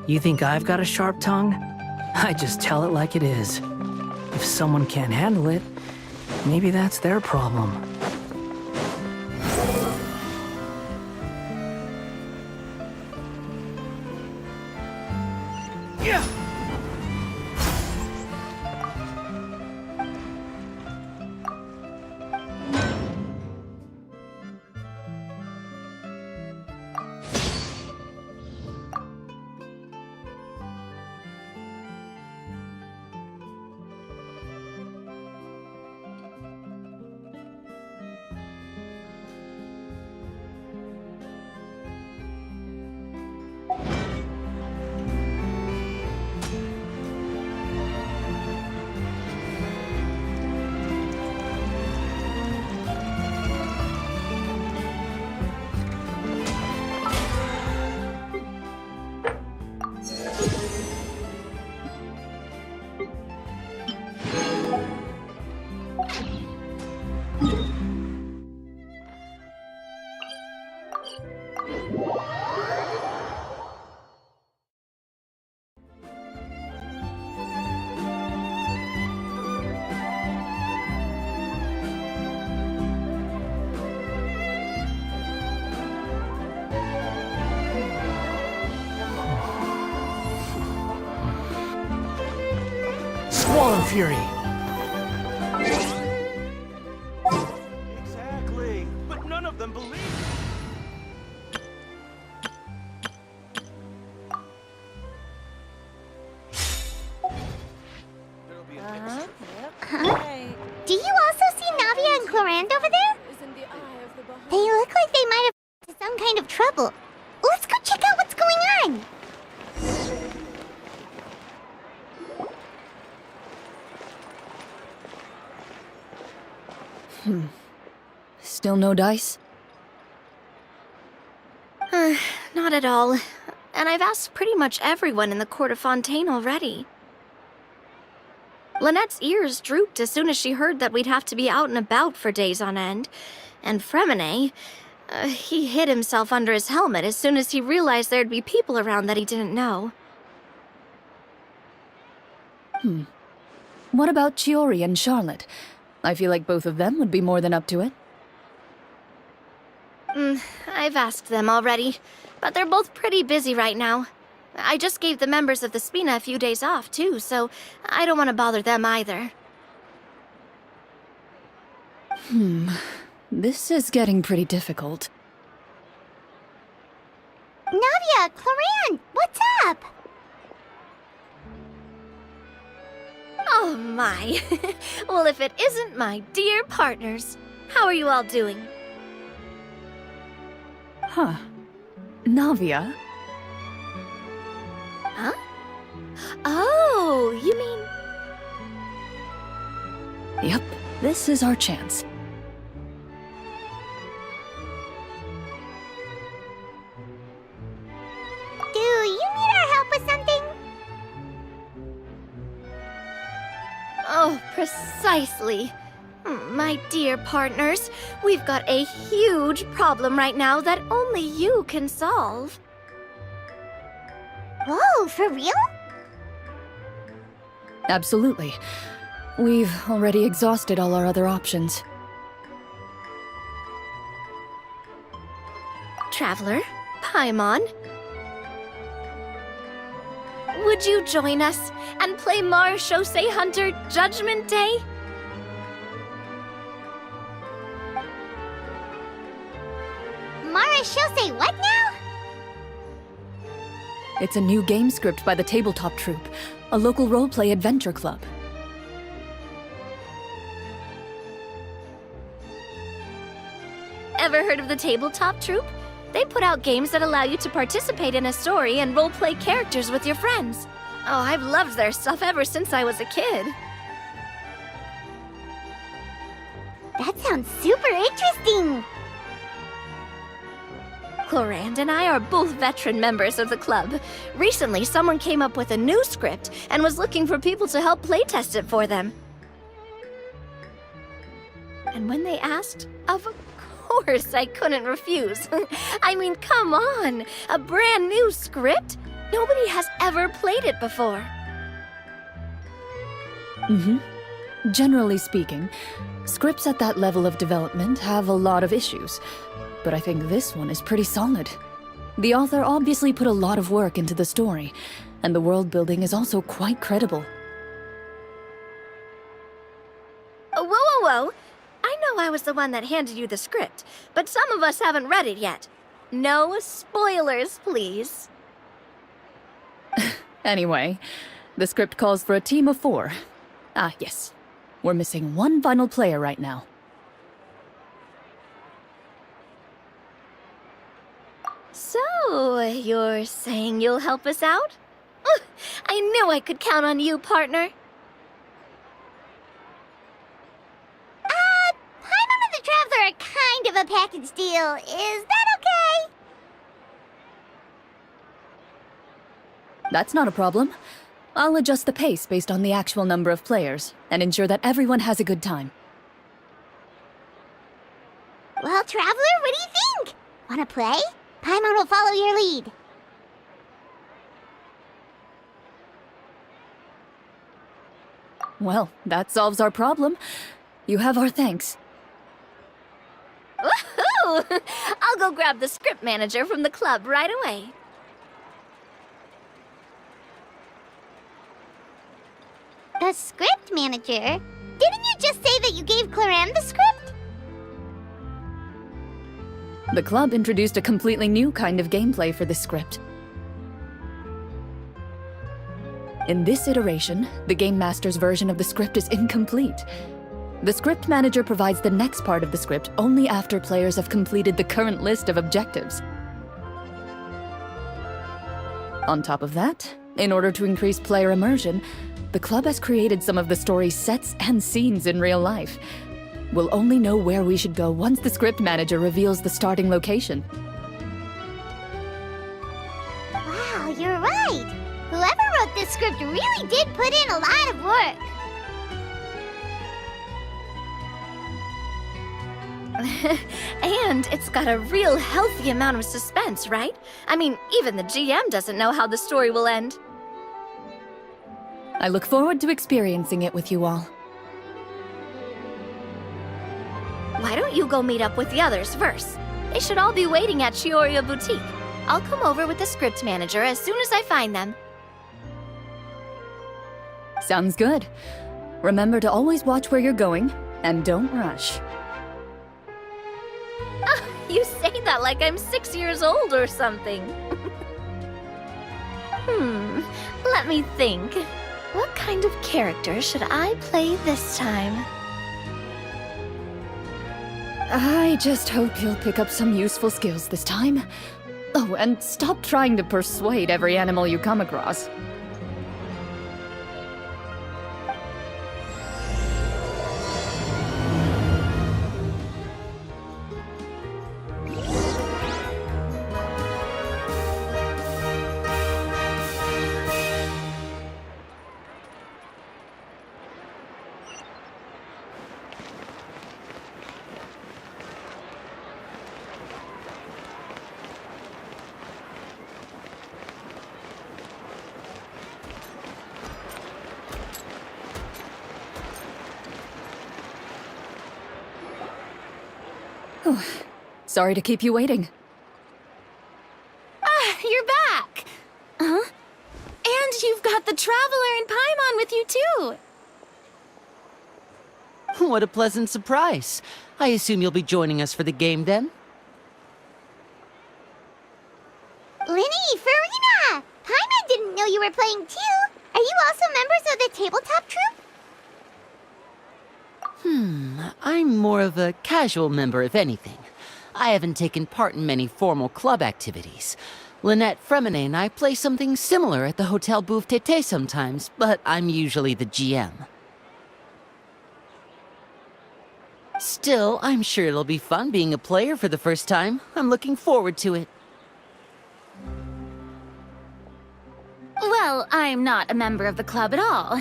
You think I've got a sharp tongue? I just tell it like it is. If someone can't handle it, maybe that's their problem. Yeah. Squall Fury! Exactly, but none of them believe Do you also see Navia and Clorinde over there? They look like they might have into some kind of trouble. Let's go check out what's going on. Still no dice? Not at all. And I've asked pretty much everyone in the court of Fontaine already. Lynette's ears drooped as soon as she heard that we'd have to be out and about for days on end. And Fremine, he hid himself under his helmet as soon as he realized there'd be people around that he didn't know. What about Chiori and Charlotte? I feel like both of them would be more than up to it. I've asked them already, but they're both pretty busy right now. I just gave the members of the Spina a few days off, too, so I don't want to bother them either. This is getting pretty difficult. Navia, Clorinde, what's up? Oh my. Well, if it isn't my dear partners. How are you all doing? Huh. Navia? Huh? Oh, you mean... Yep, this is our chance. Do you need our help with something? Oh, precisely. My dear partners, we've got a huge problem right now that only you can solve. Whoa, for real? Absolutely. We've already exhausted all our other options. Traveler, Paimon, would you join us and play Marechaussee Hunter Judgment Day? Marechaussee what now? It's a new game script by the Tabletop Troupe, a local roleplay adventure club. Ever heard of the Tabletop Troupe? They put out games that allow you to participate in a story and role-play characters with your friends. Oh, I've loved their stuff ever since I was a kid. That sounds super interesting. Clorinde and I are both veteran members of the club. Recently, someone came up with a new script and was looking for people to help playtest it for them. And when they asked, of course I couldn't refuse. I mean, come on! A brand new script? Nobody has ever played it before. Generally speaking, scripts at that level of development have a lot of issues, but I think this one is pretty solid. The author obviously put a lot of work into the story, and the world building is also quite credible. Whoa, whoa, whoa! I know I was the one that handed you the script, but some of us haven't read it yet. No spoilers, please. Anyway, the script calls for a team of 4. Ah, yes. We're missing one final player right now. So, you're saying you'll help us out? I knew I could count on you, partner. Paimon and the Traveler are kind of a package deal. Is that okay? That's not a problem. I'll adjust the pace based on the actual number of players, and ensure that everyone has a good time. Well, Traveler, what do you think? Wanna play? Paimon will follow your lead. Well, that solves our problem. You have our thanks. Woohoo! I'll go grab the script manager from the club right away. The script manager? Didn't you just say that you gave Clorinde the script? The club introduced a completely new kind of gameplay for this script. In this iteration, the Game Master's version of the script is incomplete. The script manager provides the next part of the script only after players have completed the current list of objectives. On top of that, in order to increase player immersion, the club has created some of the story's sets and scenes in real life. We'll only know where we should go once the script manager reveals the starting location. Wow, you're right. Whoever wrote this script really did put in a lot of work. And it's got a real healthy amount of suspense, right? I mean, even the GM doesn't know how the story will end. I look forward to experiencing it with you all. Why don't you go meet up with the others first? They should all be waiting at Chioriya Boutique. I'll come over with the script manager as soon as I find them. Sounds good. Remember to always watch where you're going, and don't rush. You say that like I'm 6 years old or something. Let me think. What kind of character should I play this time? I just hope you'll pick up some useful skills this time. Oh, and stop trying to persuade every animal you come across. Sorry to keep you waiting. You're back! Huh? And you've got the Traveler and Paimon with you, too! What a pleasant surprise. I assume you'll be joining us for the game then? Linny, Farina! Paimon didn't know you were playing too. Are you also members of the Tabletop Troupe? I'm more of a casual member, if anything. I haven't taken part in many formal club activities. Lynette, Fremine, and I play something similar at the Hotel Bouffe Tété sometimes, but I'm usually the GM. Still, I'm sure it'll be fun being a player for the first time. I'm looking forward to it. Well, I'm not a member of the club at all.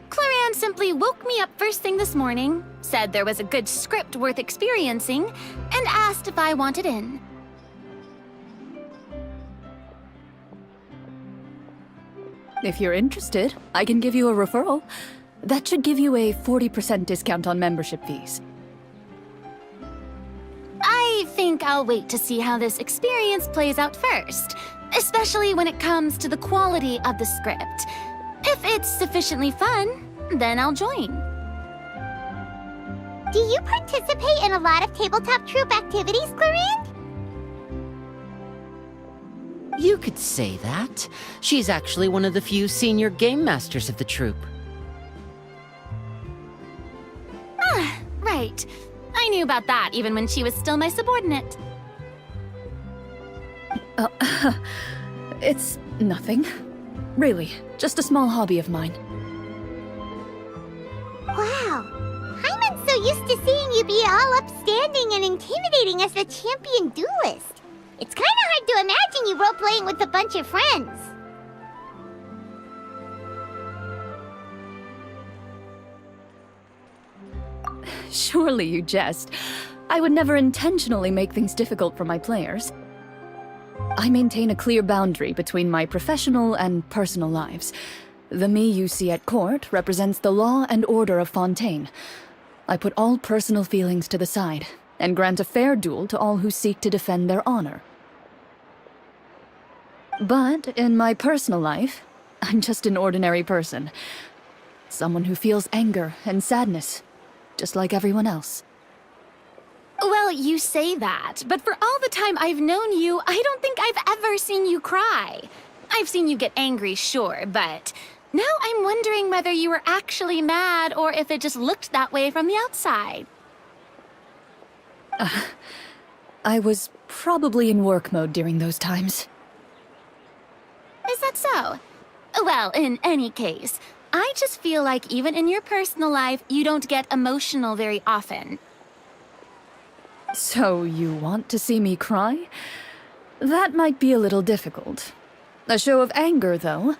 Cloran simply woke me up first thing this morning, said there was a good script worth experiencing, and asked if I wanted in. If you're interested, I can give you a referral. That should give you a 40% discount on membership fees. I think I'll wait to see how this experience plays out first, especially when it comes to the quality of the script. If it's sufficiently fun, then I'll join. Do you participate in a lot of tabletop troupe activities, Clorinde? You could say that. She's actually one of the few senior game masters of the troupe. Ah, right. I knew about that even when she was still my subordinate. It's nothing. Really, just a small hobby of mine. Wow. Hyman's so used to seeing you be all upstanding and intimidating as the champion duelist. It's kind of hard to imagine you role-playing with a bunch of friends. Surely you jest. I would never intentionally make things difficult for my players. I maintain a clear boundary between my professional and personal lives. The me you see at court represents the law and order of Fontaine. I put all personal feelings to the side and grant a fair duel to all who seek to defend their honor. But in my personal life, I'm just an ordinary person. Someone who feels anger and sadness, just like everyone else. Well, you say that, but for all the time I've known you, I don't think I've ever seen you cry. I've seen you get angry, sure, but now I'm wondering whether you were actually mad or if it just looked that way from the outside. I was probably in work mode during those times. Is that so? Well, in any case, I just feel like even in your personal life, you don't get emotional very often. So you want to see me cry? That might be a little difficult. A show of anger, though,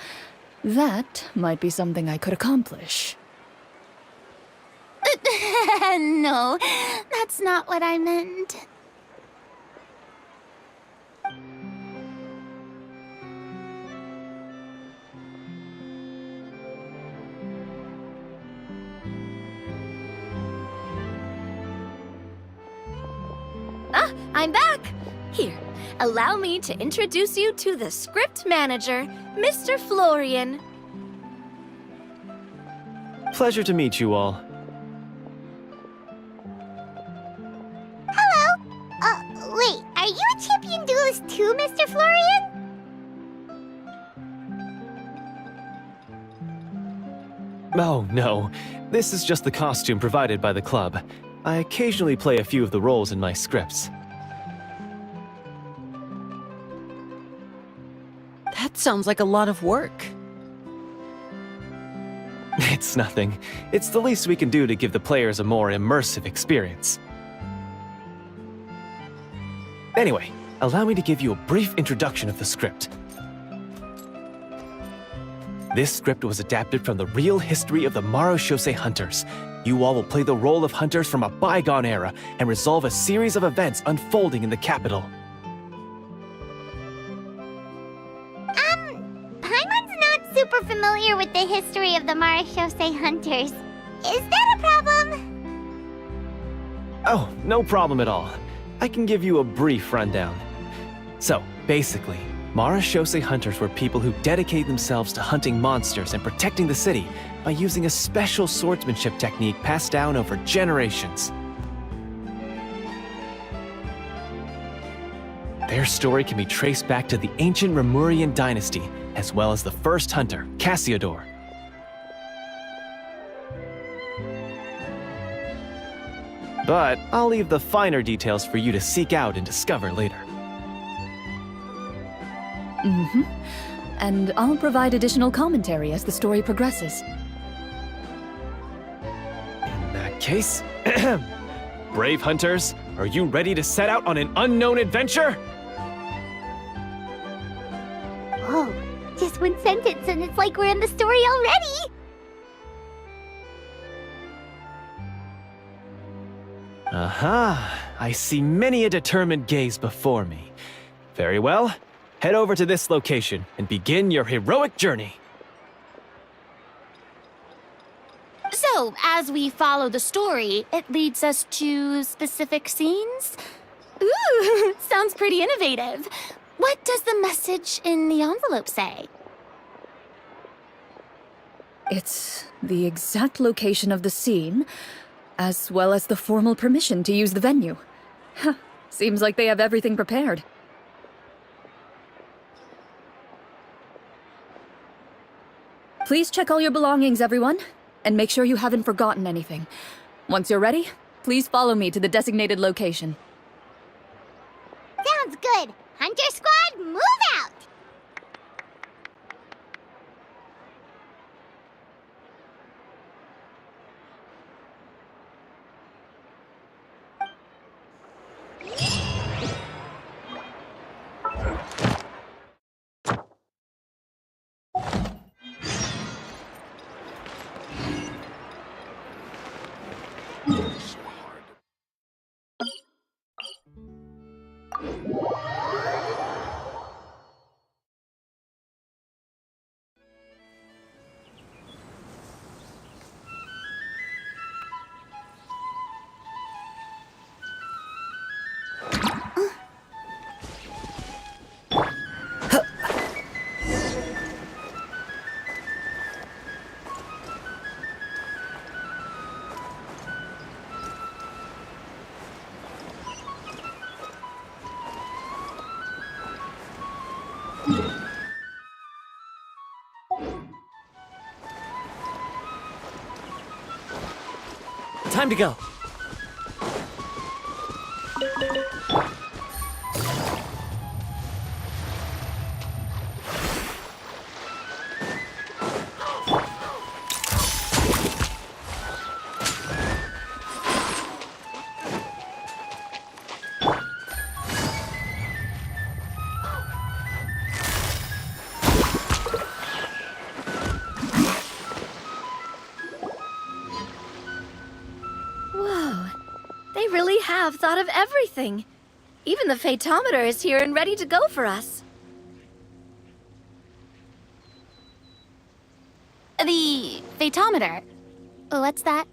that might be something I could accomplish. No, that's not what I meant. Ah, I'm back! Here, allow me to introduce you to the script manager, Mr. Florian. Pleasure to meet you all. Hello. Wait, are you a champion duelist too, Mr. Florian? Oh, no. This is just the costume provided by the club. I occasionally play a few of the roles in my scripts. That sounds like a lot of work. It's nothing. It's the least we can do to give the players a more immersive experience. Anyway, allow me to give you a brief introduction of the script. This script was adapted from the real history of the Marechaussee Hunters. You all will play the role of hunters from a bygone era and resolve a series of events unfolding in the capital. Paimon's not super familiar with the history of the Marechaussee Hunters. Is that a problem? Oh, no problem at all. I can give you a brief rundown. So, basically, Marechaussee Hunters were people who dedicated themselves to hunting monsters and protecting the city by using a special swordsmanship technique passed down over generations. Their story can be traced back to the ancient Remurian dynasty, as well as the first hunter, Cassiodor. But I'll leave the finer details for you to seek out and discover later. And I'll provide additional commentary as the story progresses. In that case, brave hunters, are you ready to set out on an unknown adventure? Whoa, just one sentence and it's like we're in the story already! Aha, I see many a determined gaze before me. Very well, head over to this location and begin your heroic journey. So, as we follow the story, it leads us to specific scenes? Ooh, sounds pretty innovative. What does the message in the envelope say? It's the exact location of the scene, as well as the formal permission to use the venue. Huh, seems like they have everything prepared. Please check all your belongings, everyone, and make sure you haven't forgotten anything. Once you're ready, please follow me to the designated location. Sounds good! Hunter Squad, move out! Time to go. They really have thought of everything. Even the phaetometer is here and ready to go for us. The phaetometer? What's that?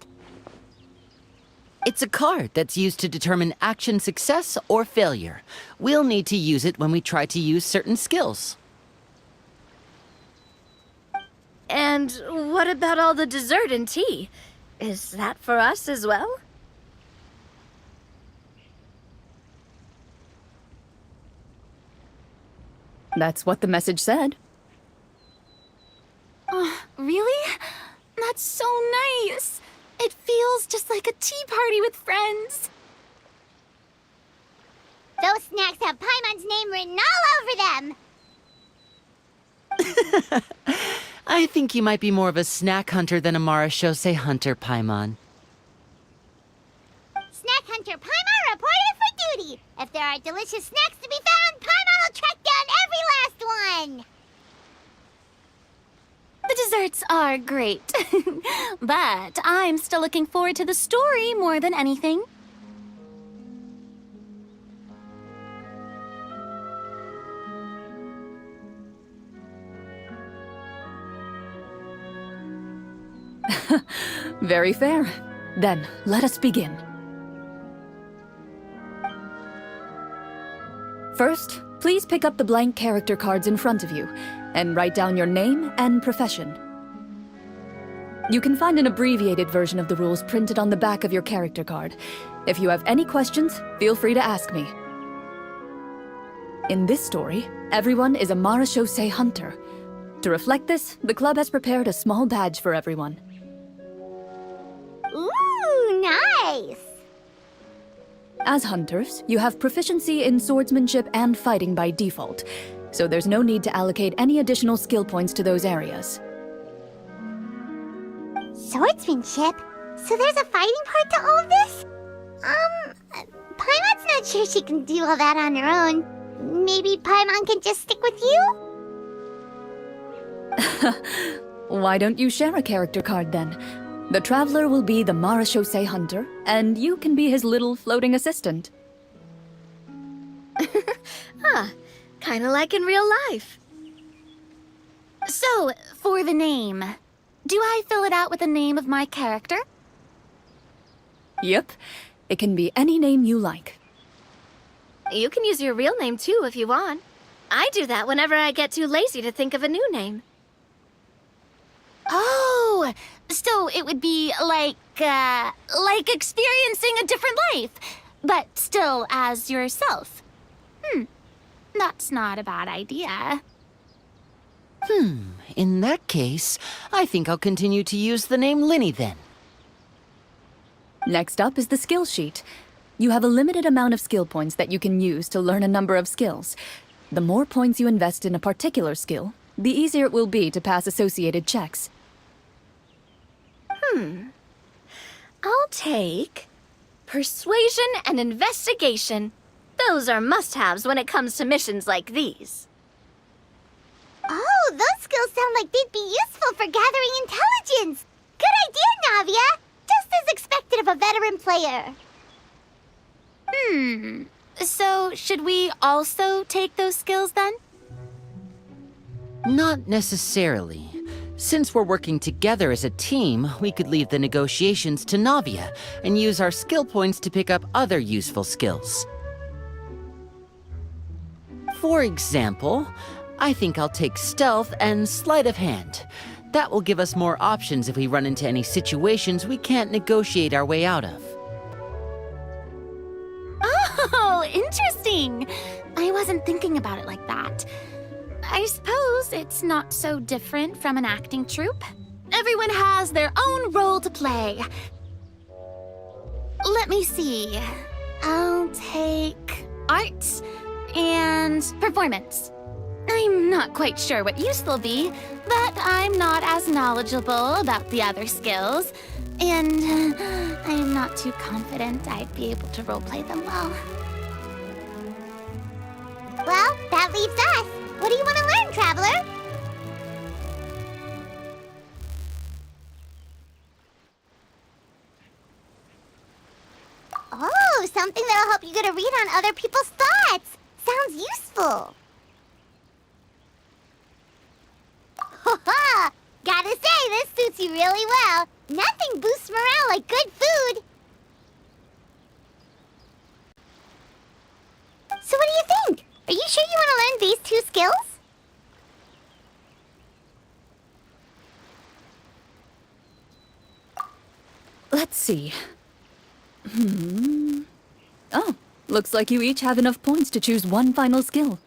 It's a card that's used to determine action success or failure. We'll need to use it when we try to use certain skills. And what about all the dessert and tea? Is that for us as well? That's what the message said. Oh, really? That's so nice. It feels just like a tea party with friends. Those snacks have Paimon's name written all over them! I think you might be more of a snack hunter than a Marashose hunter, Paimon. Snack Hunter Paimon reported for duty! If there are delicious snacks to be found, Paimon will track down every last one! The desserts are great. But I'm still looking forward to the story more than anything. Very fair. Then, let us begin. First, please pick up the blank character cards in front of you, and write down your name and profession. You can find an abbreviated version of the rules printed on the back of your character card. If you have any questions, feel free to ask me. In this story, everyone is a Marashose hunter. To reflect this, the club has prepared a small badge for everyone. Ooh, nice! As hunters, you have proficiency in swordsmanship and fighting by default, so there's no need to allocate any additional skill points to those areas. Swordsmanship? So there's a fighting part to all of this? Paimon's not sure she can do all that on her own. Maybe Paimon can just stick with you? Why don't you share a character card then? The Traveler will be the Marechaussee Hunter, and you can be his little floating assistant. Kinda like in real life. So, for the name, do I fill it out with the name of my character? Yep, it can be any name you like. You can use your real name too if you want. I do that whenever I get too lazy to think of a new name. Oh, so it would be like experiencing a different life, but still as yourself. That's not a bad idea. In that case, I think I'll continue to use the name Linny then. Next up is the skill sheet. You have a limited amount of skill points that you can use to learn a number of skills. The more points you invest in a particular skill, the easier it will be to pass associated checks. I'll take persuasion and investigation. Those are must-haves when it comes to missions like these. Oh, those skills sound like they'd be useful for gathering intelligence. Good idea, Navia. Just as expected of a veteran player. So should we also take those skills then? Not necessarily. Since we're working together as a team, we could leave the negotiations to Navia and use our skill points to pick up other useful skills. For example, I think I'll take stealth and sleight of hand. That will give us more options if we run into any situations we can't negotiate our way out of. Oh, interesting. I wasn't thinking about it like that. I suppose it's not so different from an acting troupe. Everyone has their own role to play. Let me see. I'll take art and performance. I'm not quite sure what use they'll be, but I'm not as knowledgeable about the other skills, and I'm not too confident I'd be able to roleplay them well. Well, that leaves us. What do you want to learn, Traveler? Oh, something that'll help you get a read on other people's thoughts. Sounds useful. Ha! Gotta say, this suits you really well. Nothing boosts morale like good food. So what do you think? Are you sure you want to learn these two skills? Let's see. Oh, looks like you each have enough points to choose one final skill.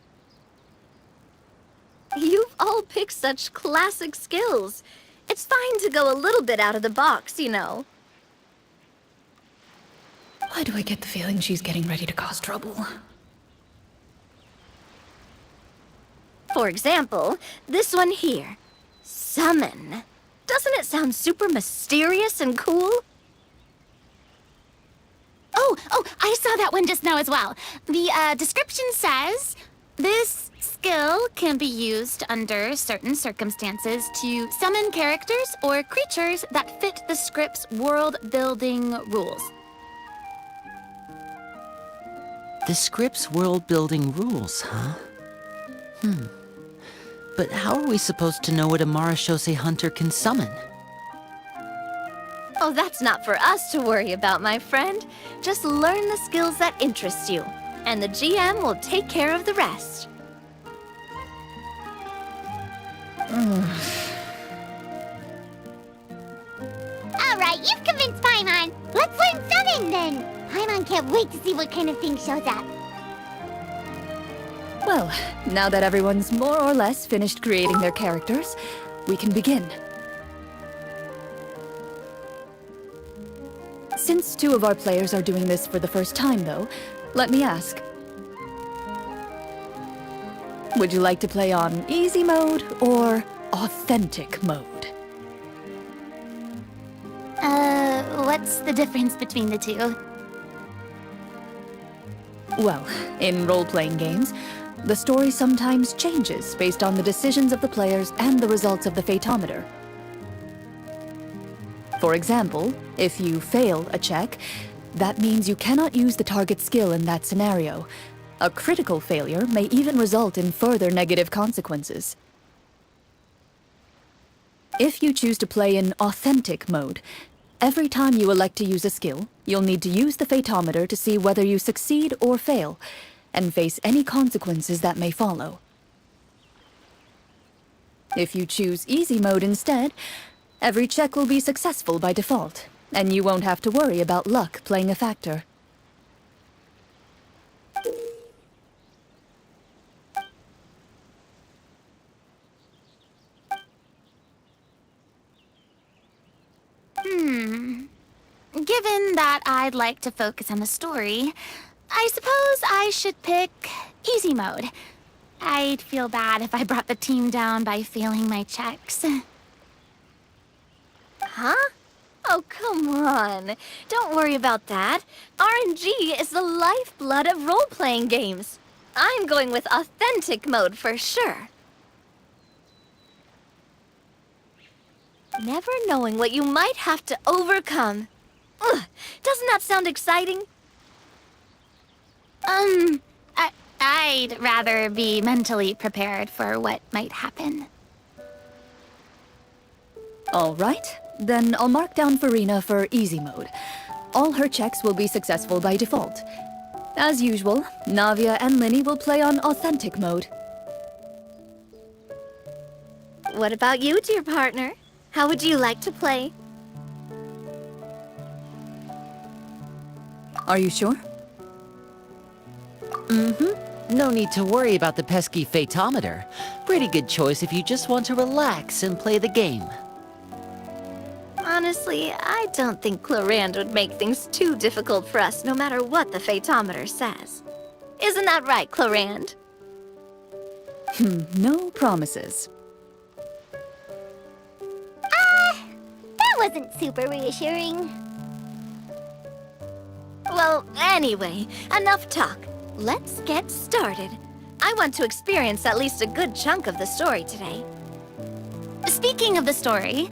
You've all picked such classic skills. It's fine to go a little bit out of the box, you know. Why do I get the feeling she's getting ready to cause trouble? For example, this one here. Summon. Doesn't it sound super mysterious and cool? Oh, I saw that one just now as well. The description says, this skill can be used under certain circumstances to summon characters or creatures that fit the script's world-building rules. The script's world-building rules, huh? But how are we supposed to know what a Marechaussee hunter can summon? Oh, that's not for us to worry about, my friend. Just learn the skills that interest you, and the GM will take care of the rest. Alright, you've convinced Paimon. Let's learn summon then. Paimon can't wait to see what kind of thing shows up. Well, now that everyone's more or less finished creating their characters, we can begin. Since 2 of our players are doing this for the first time, though, let me ask. Would you like to play on easy mode or authentic mode? What's the difference between the two? Well, in role-playing games, the story sometimes changes based on the decisions of the players and the results of the Fatometer. For example, if you fail a check, that means you cannot use the target skill in that scenario. A critical failure may even result in further negative consequences. If you choose to play in authentic mode, every time you elect to use a skill, you'll need to use the Fatometer to see whether you succeed or fail, and face any consequences that may follow. If you choose easy mode instead, every check will be successful by default, and you won't have to worry about luck playing a factor. Given that I'd like to focus on the story, I suppose I should pick easy mode. I'd feel bad if I brought the team down by failing my checks. Huh? Oh, come on. Don't worry about that. RNG is the lifeblood of role-playing games. I'm going with authentic mode for sure. Never knowing what you might have to overcome. Ugh, doesn't that sound exciting? I'd rather be mentally prepared for what might happen. All right, then I'll mark down Farina for easy mode. All her checks will be successful by default. As usual, Navia and Linny will play on authentic mode. What about you, dear partner? How would you like to play? Are you sure? No need to worry about the pesky Fatometer. Pretty good choice if you just want to relax and play the game. Honestly, I don't think Clorinde would make things too difficult for us no matter what the Fatometer says. Isn't that right, Clorinde? No promises. That wasn't super reassuring. Well, anyway, enough talk. Let's get started. I want to experience at least a good chunk of the story today. Speaking of the story,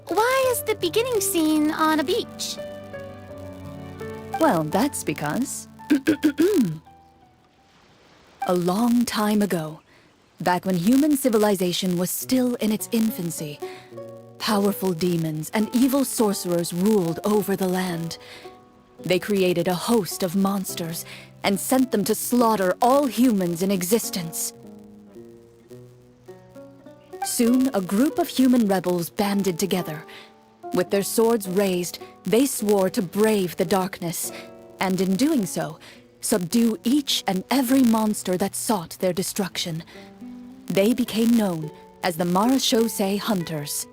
why is the beginning scene on a beach? Well, that's because... A long time ago, back when human civilization was still in its infancy, powerful demons and evil sorcerers ruled over the land. They created a host of monsters and sent them to slaughter all humans in existence. Soon, a group of human rebels banded together. With their swords raised, they swore to brave the darkness, and in doing so, subdue each and every monster that sought their destruction. They became known as the Marechaussee Hunters.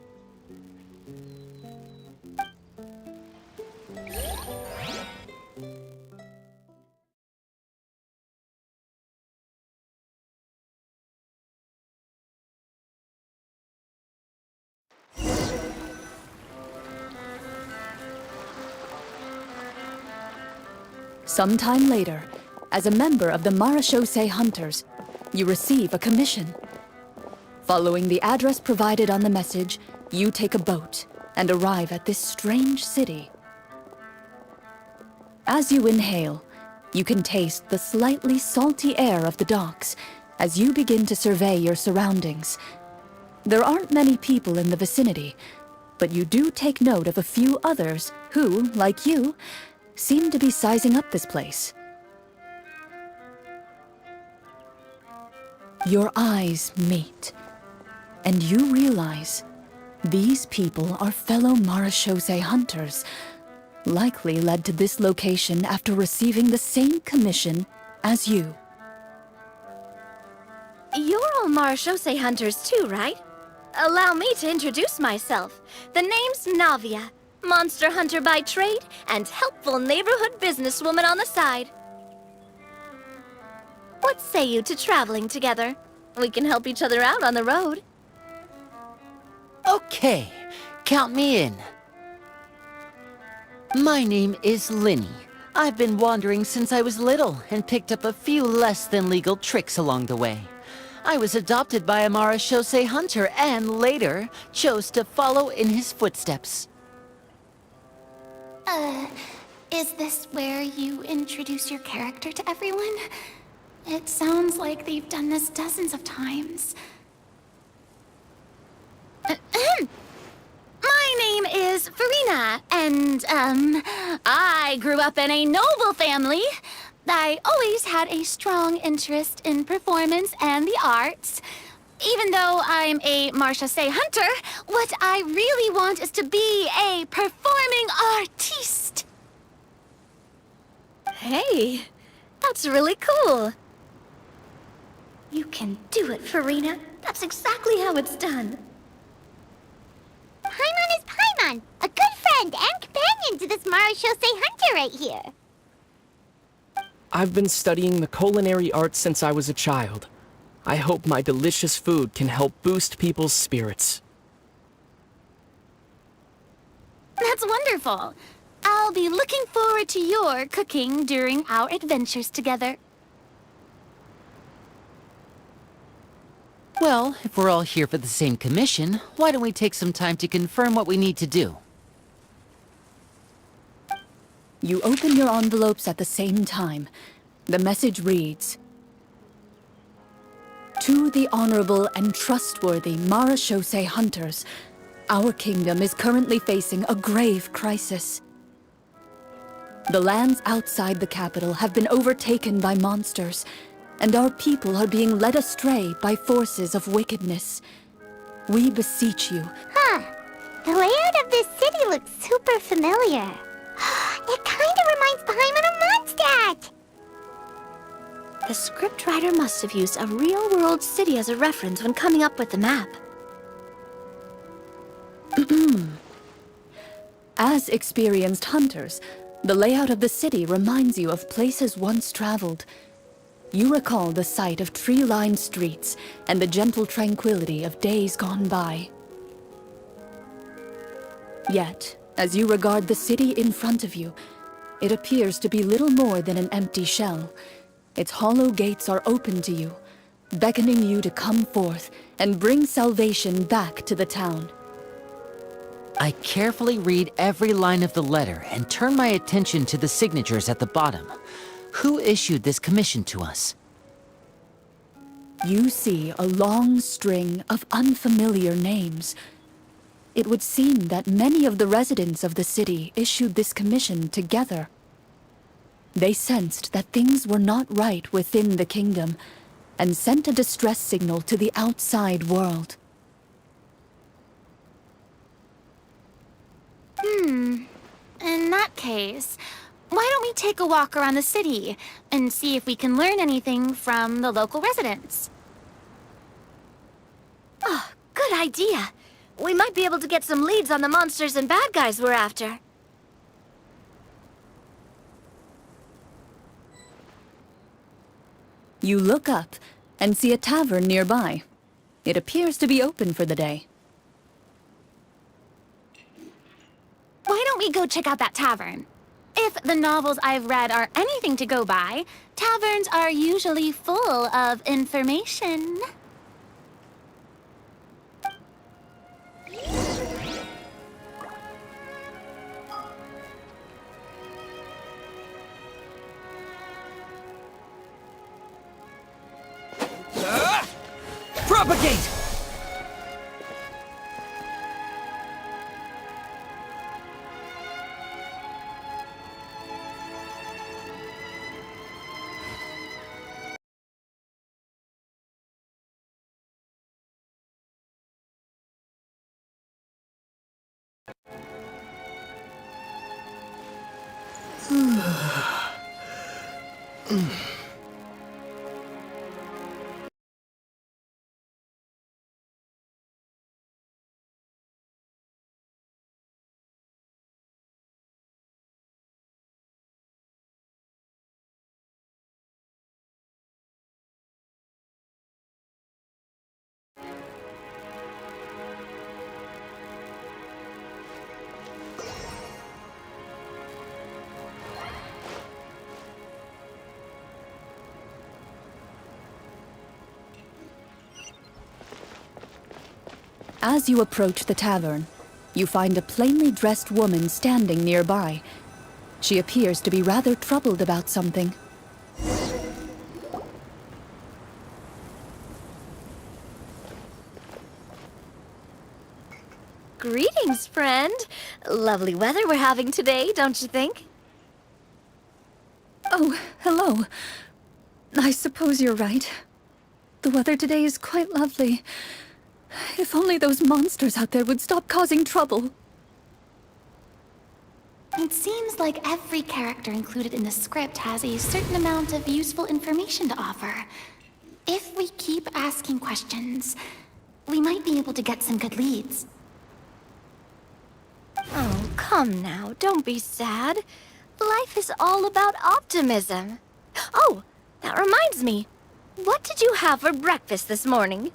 Sometime later, as a member of the Marechaussee Hunters, you receive a commission. Following the address provided on the message, you take a boat and arrive at this strange city. As you inhale, you can taste the slightly salty air of the docks as you begin to survey your surroundings. There aren't many people in the vicinity, but you do take note of a few others who, like you, seem to be sizing up this place. Your eyes meet, and you realize these people are fellow Marechaussee Hunters, likely led to this location after receiving the same commission as you. You're all Marechaussee Hunters too, right? Allow me to introduce myself. The name's Navia. monster hunter by trade, and helpful neighborhood businesswoman on the side. What say you to traveling together? We can help each other out on the road. Okay, count me in. My name is Linny. I've been wandering since I was little and picked up a few less than legal tricks along the way. I was adopted by a Marashose hunter and later chose to follow in his footsteps. Is this where you introduce your character to everyone? It sounds like they've done this dozens of times. My name is Farina, and, I grew up in a noble family. I always had a strong interest in performance and the arts. Even though I'm a Marshase hunter, what I really want is to be a performing artiste. Hey, that's really cool. You can do it, Farina. That's exactly how it's done. Paimon is Paimon, a good friend and companion to this Marashose hunter right here. I've been studying the culinary arts since I was a child. I hope my delicious food can help boost people's spirits. That's wonderful. I'll be looking forward to your cooking during our adventures together. Well, if we're all here for the same commission, why don't we take some time to confirm what we need to do? You open your envelopes at the same time. The message reads, "To the honorable and trustworthy Marashose hunters, our kingdom is currently facing a grave crisis. The lands outside the capital have been overtaken by monsters, and our people are being led astray by forces of wickedness. We beseech you, Huh. The layout of this city looks super familiar. It kinda reminds Paimon of Mondstadt. The scriptwriter must have used a real-world city as a reference when coming up with the map. as experienced hunters, the layout of the city reminds you of places once traveled. You recall the sight of tree-lined streets and the gentle tranquility of days gone by. Yet, as you regard the city in front of you, it appears to be little more than an empty shell. Its hollow gates are open to you, beckoning you to come forth and bring salvation back to the town. I carefully read every line of the letter and turn my attention to the signatures at the bottom. Who issued this commission to us? You see a long string of unfamiliar names. It would seem that many of the residents of the city issued this commission together. They sensed that things were not right within the kingdom and sent a distress signal to the outside world. In that case, why don't we take a walk around the city and see if we can learn anything from the local residents? Oh, good idea. We might be able to get some leads on the monsters and bad guys we're after. You look up and see a tavern nearby. It appears to be open for the day. Why don't we go check out that tavern? If the novels I've read are anything to go by, taverns are usually full of information. Propagate! As you approach the tavern, you find a plainly dressed woman standing nearby. She appears to be rather troubled about something. Greetings, friend. Lovely weather we're having today, don't you think? Oh, hello. I suppose you're right. The weather today is quite lovely. If only those monsters out there would stop causing trouble. It seems like every character included in the script has a certain amount of useful information to offer. If we keep asking questions, we might be able to get some good leads. Oh, come now, don't be sad. Life is all about optimism. Oh, that reminds me. What did you have for breakfast this morning?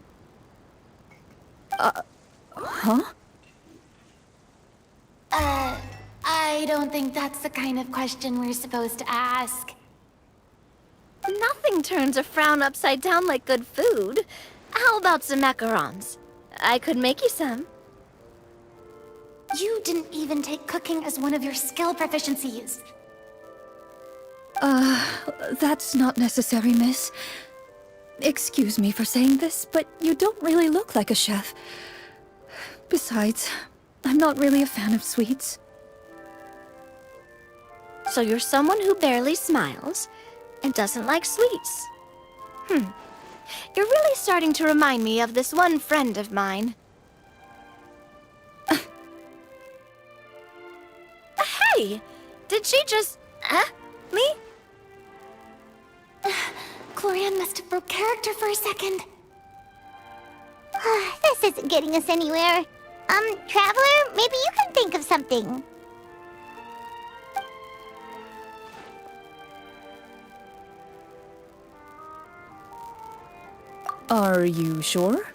Huh? I don't think that's the kind of question we're supposed to ask. Nothing turns a frown upside down like good food. How about some macarons? I could make you some. You didn't even take cooking as one of your skill proficiencies. That's not necessary, miss. Excuse me for saying this, but you don't really look like a chef. Besides, I'm not really a fan of sweets. So you're someone who barely smiles and doesn't like sweets. You're really starting to remind me of this one friend of mine. Hey! Did she just... me? Clorian must have broke character for a second. This isn't getting us anywhere. Traveler, maybe you can think of something. Are you sure?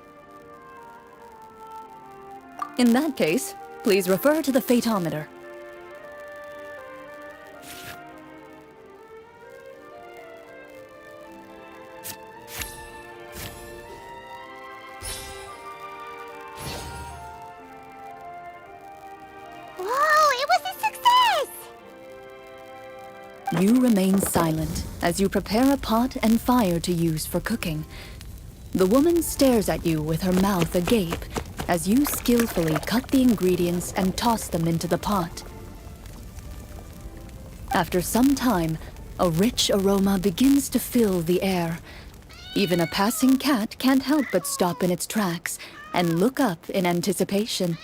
In that case, please refer to the phaedometer. You remain silent as you prepare a pot and fire to use for cooking. The woman stares at you with her mouth agape as you skillfully cut the ingredients and toss them into the pot. After some time, a rich aroma begins to fill the air. Even a passing cat can't help but stop in its tracks and look up in anticipation.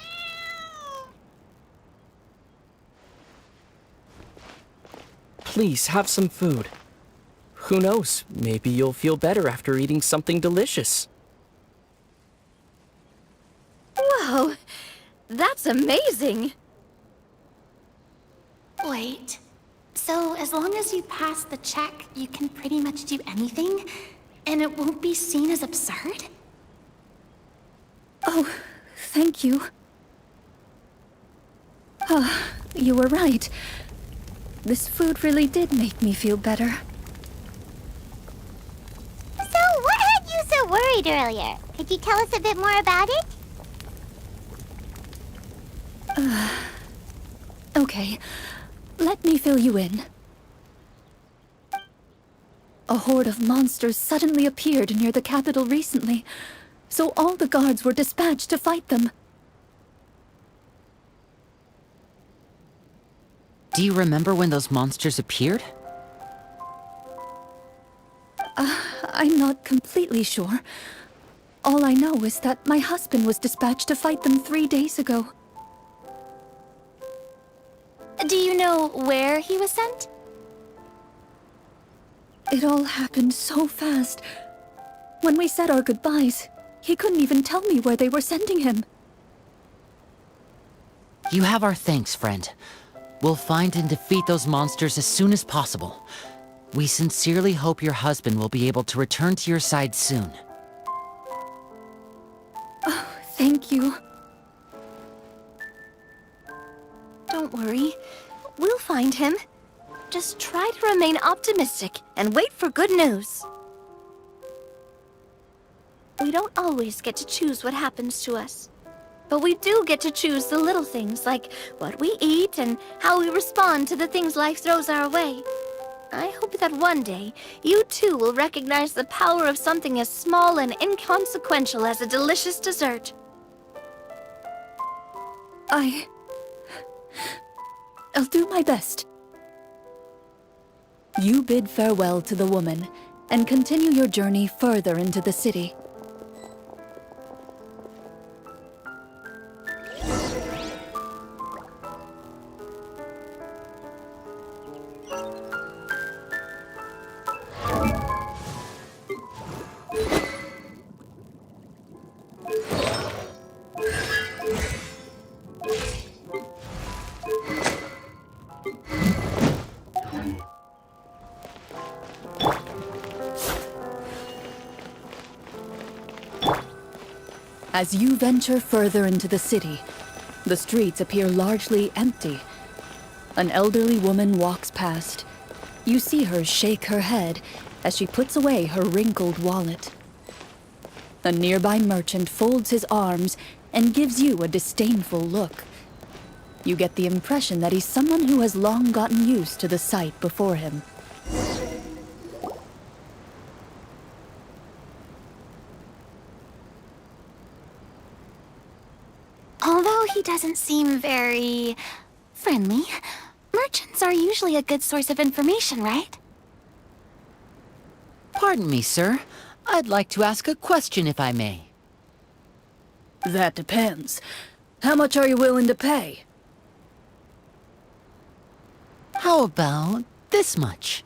Please, have some food. Who knows, maybe you'll feel better after eating something delicious. Whoa, that's amazing. Wait, so as long as you pass the check, you can pretty much do anything? And it won't be seen as absurd? Oh, thank you. You were right. This food really did make me feel better. So, what had you so worried earlier? Could you tell us a bit more about it? Okay. Let me fill you in. A horde of monsters suddenly appeared near the capital recently, so all the guards were dispatched to fight them. Do you remember when those monsters appeared? I'm not completely sure. All I know is that my husband was dispatched to fight them 3 days ago. Do you know where he was sent? It all happened so fast. When we said our goodbyes, he couldn't even tell me where they were sending him. You have our thanks, friend. We'll find and defeat those monsters as soon as possible. We sincerely hope your husband will be able to return to your side soon. Oh, thank you. Don't worry, we'll find him. Just try to remain optimistic and wait for good news. We don't always get to choose what happens to us. But we do get to choose the little things, like what we eat and how we respond to the things life throws our way. I hope that one day, you too will recognize the power of something as small and inconsequential as a delicious dessert. I'll do my best. You bid farewell to the woman, and continue your journey further into the city. As you venture further into the city, the streets appear largely empty. An elderly woman walks past. You see her shake her head as she puts away her wrinkled wallet. A nearby merchant folds his arms and gives you a disdainful look. You get the impression that he's someone who has long gotten used to the sight before him. Although he doesn't seem very friendly, merchants are usually a good source of information, right? Pardon me, sir. I'd like to ask a question if I may. That depends. How much are you willing to pay? How about this much?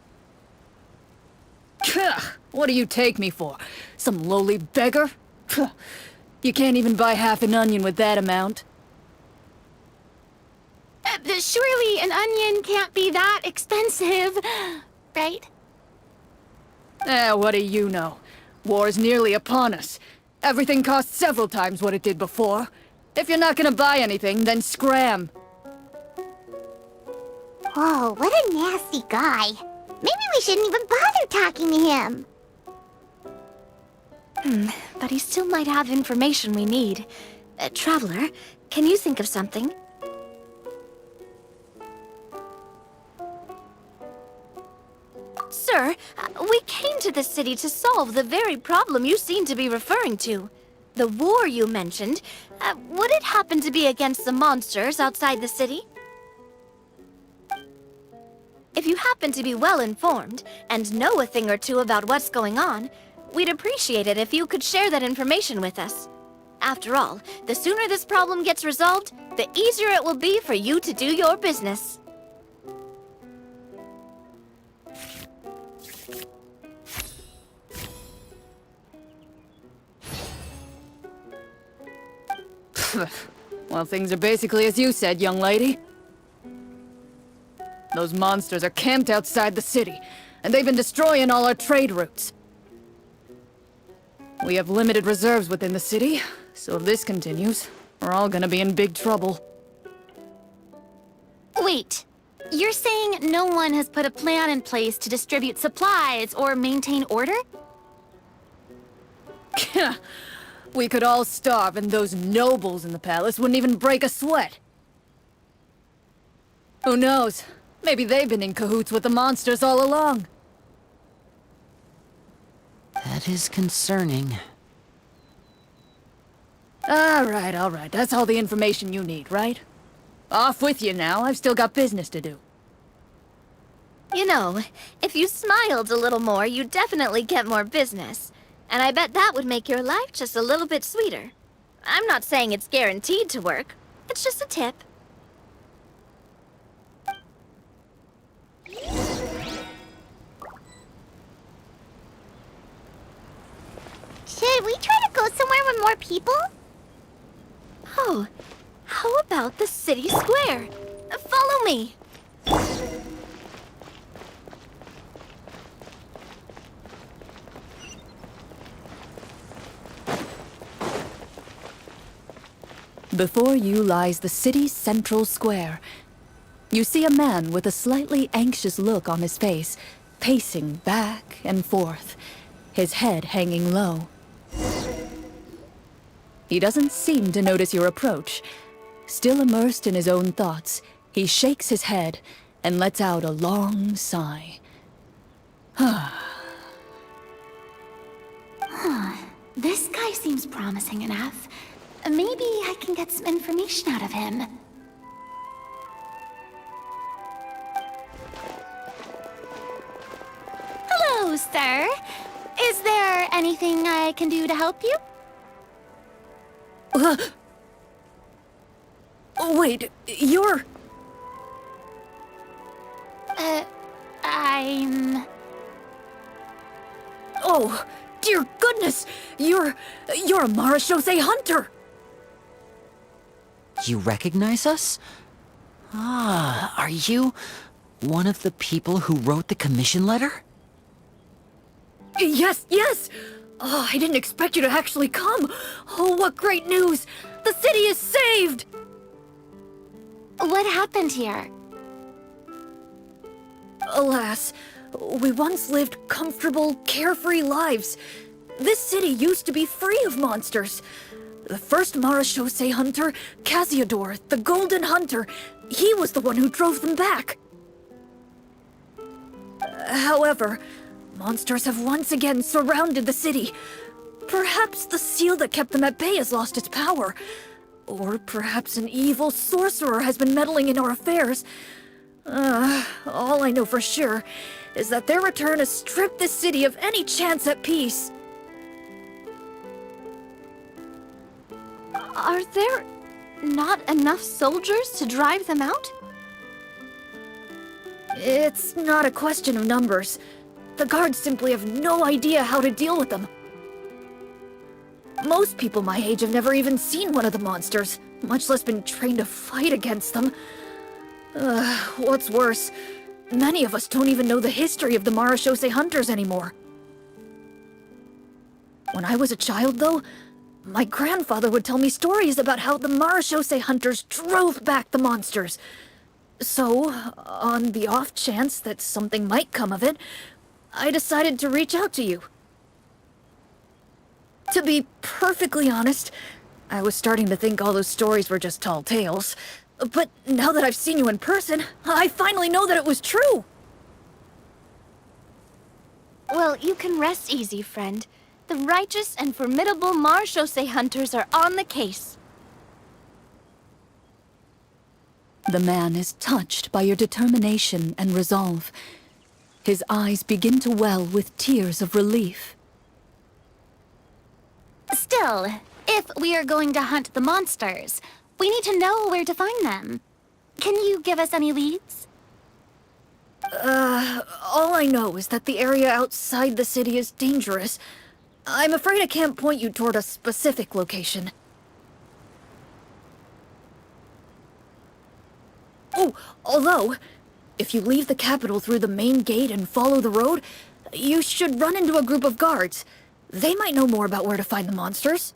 What do you take me for? Some lowly beggar? You can't even buy half an onion with that amount. Surely an onion can't be that expensive, right? What do you know? War's nearly upon us. Everything costs several times what it did before. If you're not gonna buy anything, then scram. Whoa, what a nasty guy. Maybe we shouldn't even bother talking to him. But he still might have information we need. Traveler, can you think of something? Sir, we came to this city to solve the very problem you seem to be referring to. The war you mentioned, would it happen to be against the monsters outside the city? If you happen to be well informed and know a thing or two about what's going on, we'd appreciate it if you could share that information with us. After all, the sooner this problem gets resolved, the easier it will be for you to do your business. Well, things are basically as you said, young lady. Those monsters are camped outside the city, and they've been destroying all our trade routes. We have limited reserves within the city, so if this continues, we're all gonna be in big trouble. Wait, you're saying no one has put a plan in place to distribute supplies or maintain order? We could all starve, and those nobles in the palace wouldn't even break a sweat. Who knows? Maybe they've been in cahoots with the monsters all along. That is concerning. All right. That's all the information you need, right? Off with you now. I've still got business to do. You know, if you smiled a little more, you'd definitely get more business. And I bet that would make your life just a little bit sweeter. I'm not saying it's guaranteed to work. It's just a tip. Should we try to go somewhere with more people? Oh, how about the city square? Follow me. Before you lies the city's central square. You see a man with a slightly anxious look on his face, pacing back and forth, his head hanging low. He doesn't seem to notice your approach. Still immersed in his own thoughts, he shakes his head and lets out a long sigh. This guy seems promising enough. Maybe I can get some information out of him. Hello, sir. Is there anything I can do to help you? Wait, you're... I'm... Oh, dear goodness! You're a Marashose hunter! You recognize us? Ah, are you one of the people who wrote the commission letter? Yes, yes! Oh, I didn't expect you to actually come! Oh, what great news! The city is saved! What happened here? Alas, we once lived comfortable, carefree lives. This city used to be free of monsters. The first Marashose hunter, Casiodor, the Golden Hunter, he was the one who drove them back. However, monsters have once again surrounded the city. Perhaps the seal that kept them at bay has lost its power. Or perhaps an evil sorcerer has been meddling in our affairs. All I know for sure is that their return has stripped this city of any chance at peace. Are there not enough soldiers to drive them out? It's not a question of numbers. The guards simply have no idea how to deal with them. Most people my age have never even seen one of the monsters, much less been trained to fight against them. What's worse, many of us don't even know the history of the Marashose hunters anymore. When I was a child, though, my grandfather would tell me stories about how the Marashose hunters drove back the monsters. So, on the off chance that something might come of it, I decided to reach out to you. To be perfectly honest, I was starting to think all those stories were just tall tales. But now that I've seen you in person, I finally know that it was true! Well, you can rest easy, friend. The righteous and formidable Marashose hunters are on the case. The man is touched by your determination and resolve. His eyes begin to well with tears of relief. Still, if we are going to hunt the monsters, we need to know where to find them. Can you give us any leads? All I know is that the area outside the city is dangerous. I'm afraid I can't point you toward a specific location. Oh, although, if you leave the capital through the main gate and follow the road, you should run into a group of guards. They might know more about where to find the monsters.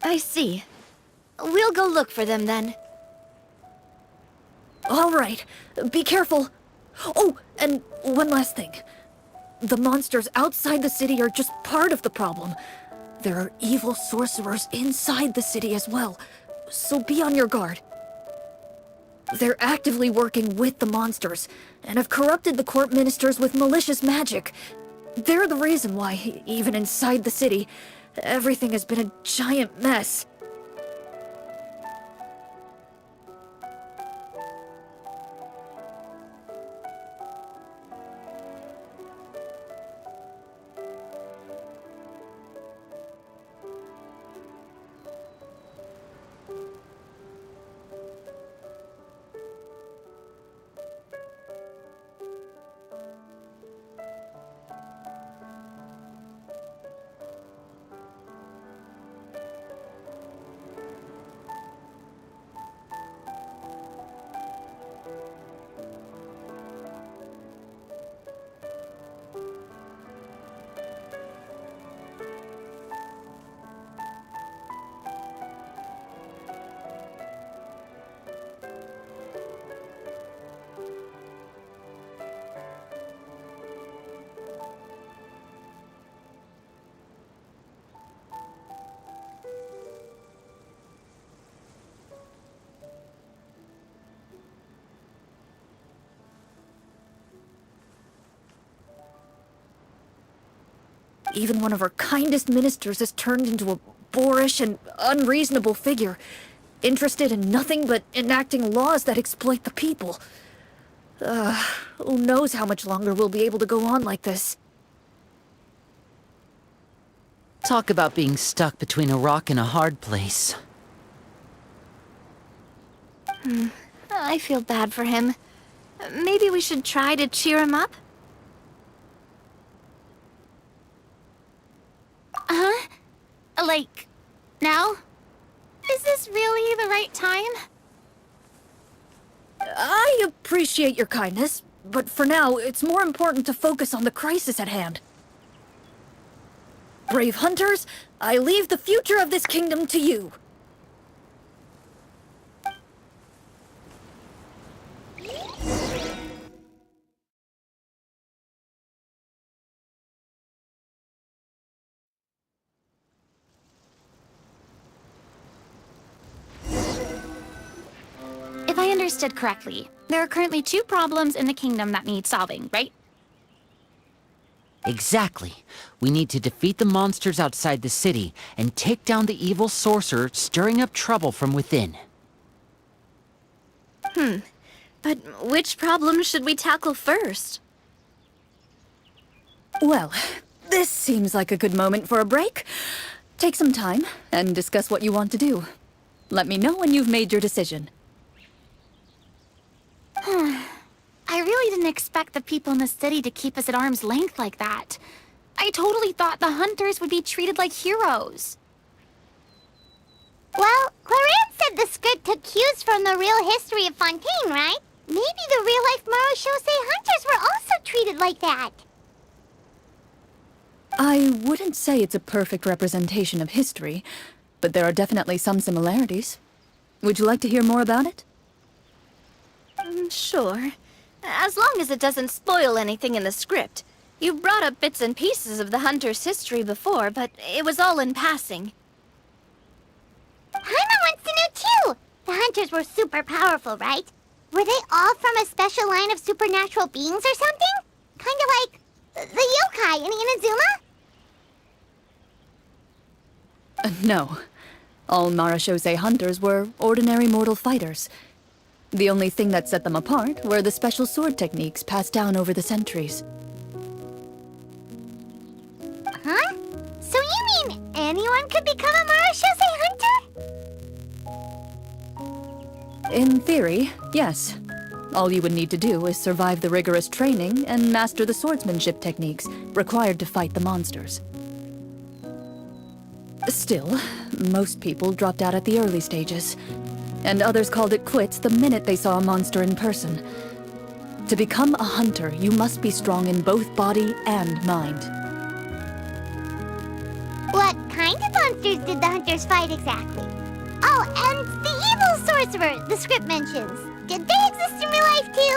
I see. We'll go look for them then. All right, be careful. Oh, and one last thing. The monsters outside the city are just part of the problem. There are evil sorcerers inside the city as well, so be on your guard. They're actively working with the monsters, and have corrupted the court ministers with malicious magic. They're the reason why, even inside the city, everything has been a giant mess. Even one of our kindest ministers has turned into a boorish and unreasonable figure, interested in nothing but enacting laws that exploit the people. Who knows how much longer we'll be able to go on like this. Talk about being stuck between a rock and a hard place. I feel bad for him. Maybe we should try to cheer him up? Huh? Like, now? Is this really the right time? I appreciate your kindness, but for now, it's more important to focus on the crisis at hand. Brave hunters, I leave the future of this kingdom to you. If I understood correctly, there are currently 2 problems in the kingdom that need solving, right? Exactly. We need to defeat the monsters outside the city and take down the evil sorcerer stirring up trouble from within. But which problem should we tackle first? Well, this seems like a good moment for a break. Take some time and discuss what you want to do. Let me know when you've made your decision. I really didn't expect the people in the city to keep us at arm's length like that. I totally thought the hunters would be treated like heroes. Well, Clarinde said the script took cues from the real history of Fontaine, right? Maybe the real-life Marechaussee hunters were also treated like that. I wouldn't say it's a perfect representation of history, but there are definitely some similarities. Would you like to hear more about it? Sure. As long as it doesn't spoil anything in the script. You brought up bits and pieces of the hunter's history before, but it was all in passing. Paimon wants to know too! The hunters were super powerful, right? Were they all from a special line of supernatural beings or something? Kind of like the yokai in Inazuma? No. All Marechaussee hunters were ordinary mortal fighters. The only thing that set them apart were the special sword techniques passed down over the centuries. Huh? So you mean anyone could become a Marechaussee hunter? In theory, yes. All you would need to do is survive the rigorous training and master the swordsmanship techniques required to fight the monsters. Still, most people dropped out at the early stages, and others called it quits the minute they saw a monster in person. To become a hunter, you must be strong in both body and mind. What kind of monsters did the hunters fight exactly? Oh, and the evil sorcerer the script mentions. Did they exist in real life too?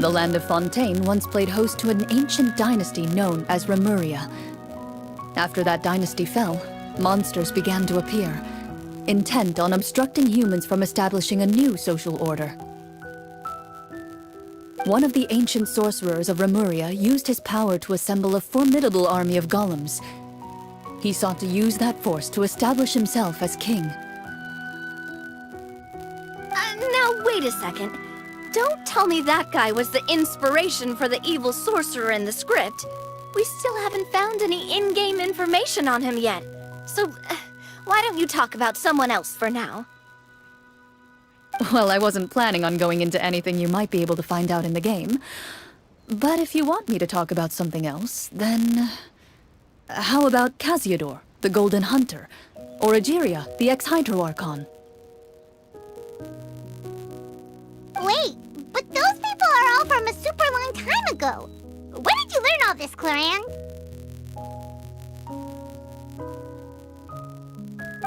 The land of Fontaine once played host to an ancient dynasty known as Remuria. After that dynasty fell, monsters began to appear, intent on obstructing humans from establishing a new social order. One of the ancient sorcerers of Remuria used his power to assemble a formidable army of golems. He sought to use that force to establish himself as king. Now wait a second. Don't tell me that guy was the inspiration for the evil sorcerer in the script. We still haven't found any in-game information on him yet. So, why don't you talk about someone else for now? Well, I wasn't planning on going into anything you might be able to find out in the game. But if you want me to talk about something else, then... how about Casiodor, the Golden Hunter? Or Egeria, the ex-Hydro-Archon? Wait, but those people are all from a super long time ago. Where did you learn all this, Clarinde?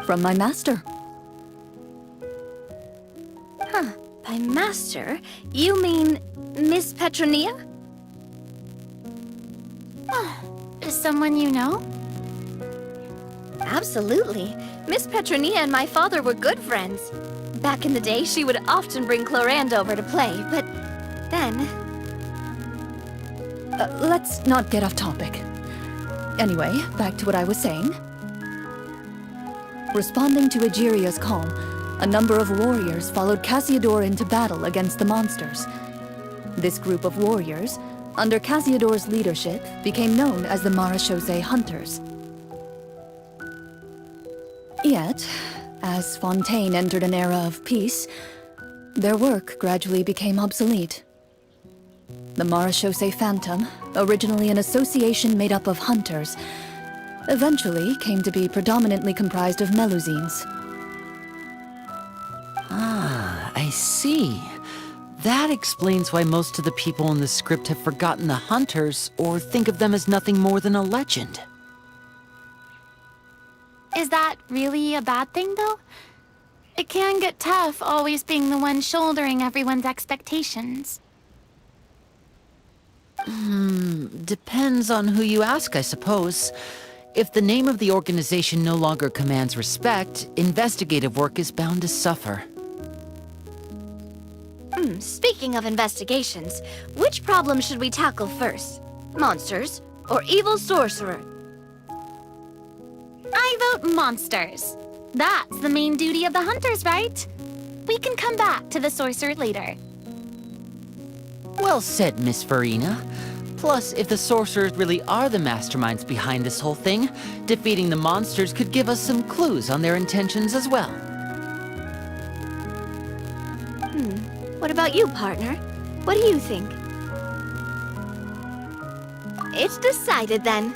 From my master. Huh. By master, you mean Miss Petronia? Is someone you know? Absolutely. Miss Petronia and my father were good friends. Back in the day, she would often bring Clorinde over to play, but then... Let's not get off topic. Anyway, back to what I was saying. Responding to Egeria's call, a number of warriors followed Cassiodor into battle against the monsters. This group of warriors, under Cassiodor's leadership, became known as the Marechaussee Hunters. Yet, as Fontaine entered an era of peace, their work gradually became obsolete. The Marechaussee Phantom, originally an association made up of hunters, eventually came to be predominantly comprised of Melusines. Ah, I see. That explains why most of the people in the script have forgotten the hunters or think of them as nothing more than a legend. Is that really a bad thing, though? It can get tough always being the one shouldering everyone's expectations. Depends on who you ask, I suppose. If the name of the organization no longer commands respect, investigative work is bound to suffer. Speaking of investigations, which problem should we tackle first? Monsters or evil sorcerer? I vote monsters. That's the main duty of the hunters, right? We can come back to the sorcerer later. Well said, Miss Farina. Plus, if the sorcerers really are the masterminds behind this whole thing, defeating the monsters could give us some clues on their intentions as well. What about you, partner? What do you think? It's decided then.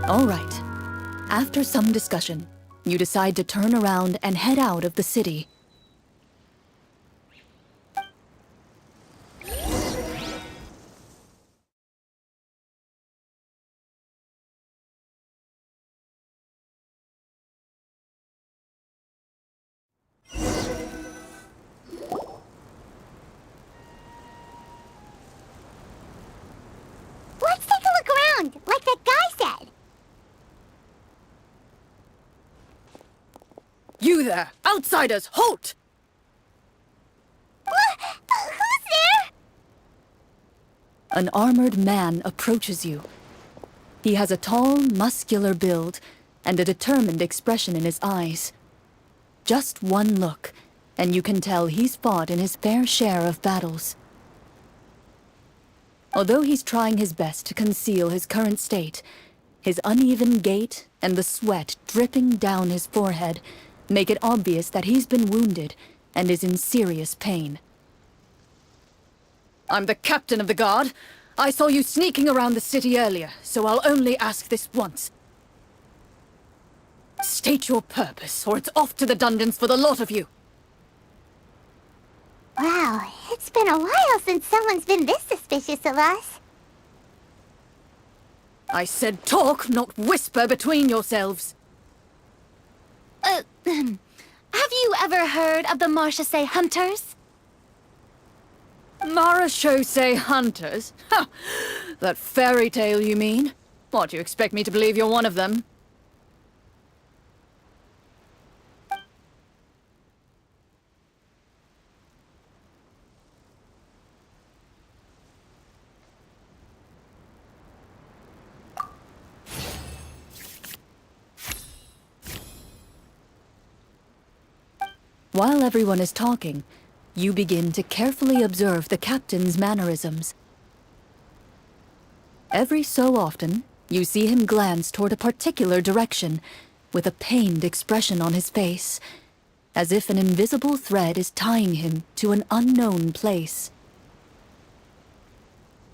All right. After some discussion, you decide to turn around and head out of the city. Let's take a look around, like that guy said. You there! Outsiders, halt! Who's there? An armored man approaches you. He has a tall, muscular build and a determined expression in his eyes. Just one look, and you can tell he's fought in his fair share of battles. Although he's trying his best to conceal his current state, his uneven gait and the sweat dripping down his forehead make it obvious that he's been wounded and is in serious pain. I'm the captain of the guard. I saw you sneaking around the city earlier, so I'll only ask this once. State your purpose, or it's off to the dungeons for the lot of you. Wow, it's been a while since someone's been this suspicious of us. I said talk, not whisper between yourselves. Have you ever heard of the Marechaussee Hunters? Marechaussee Hunters? Ha! That fairy tale, you mean? What, you expect me to believe you're one of them? While everyone is talking, you begin to carefully observe the captain's mannerisms. Every so often, you see him glance toward a particular direction, with a pained expression on his face, as if an invisible thread is tying him to an unknown place.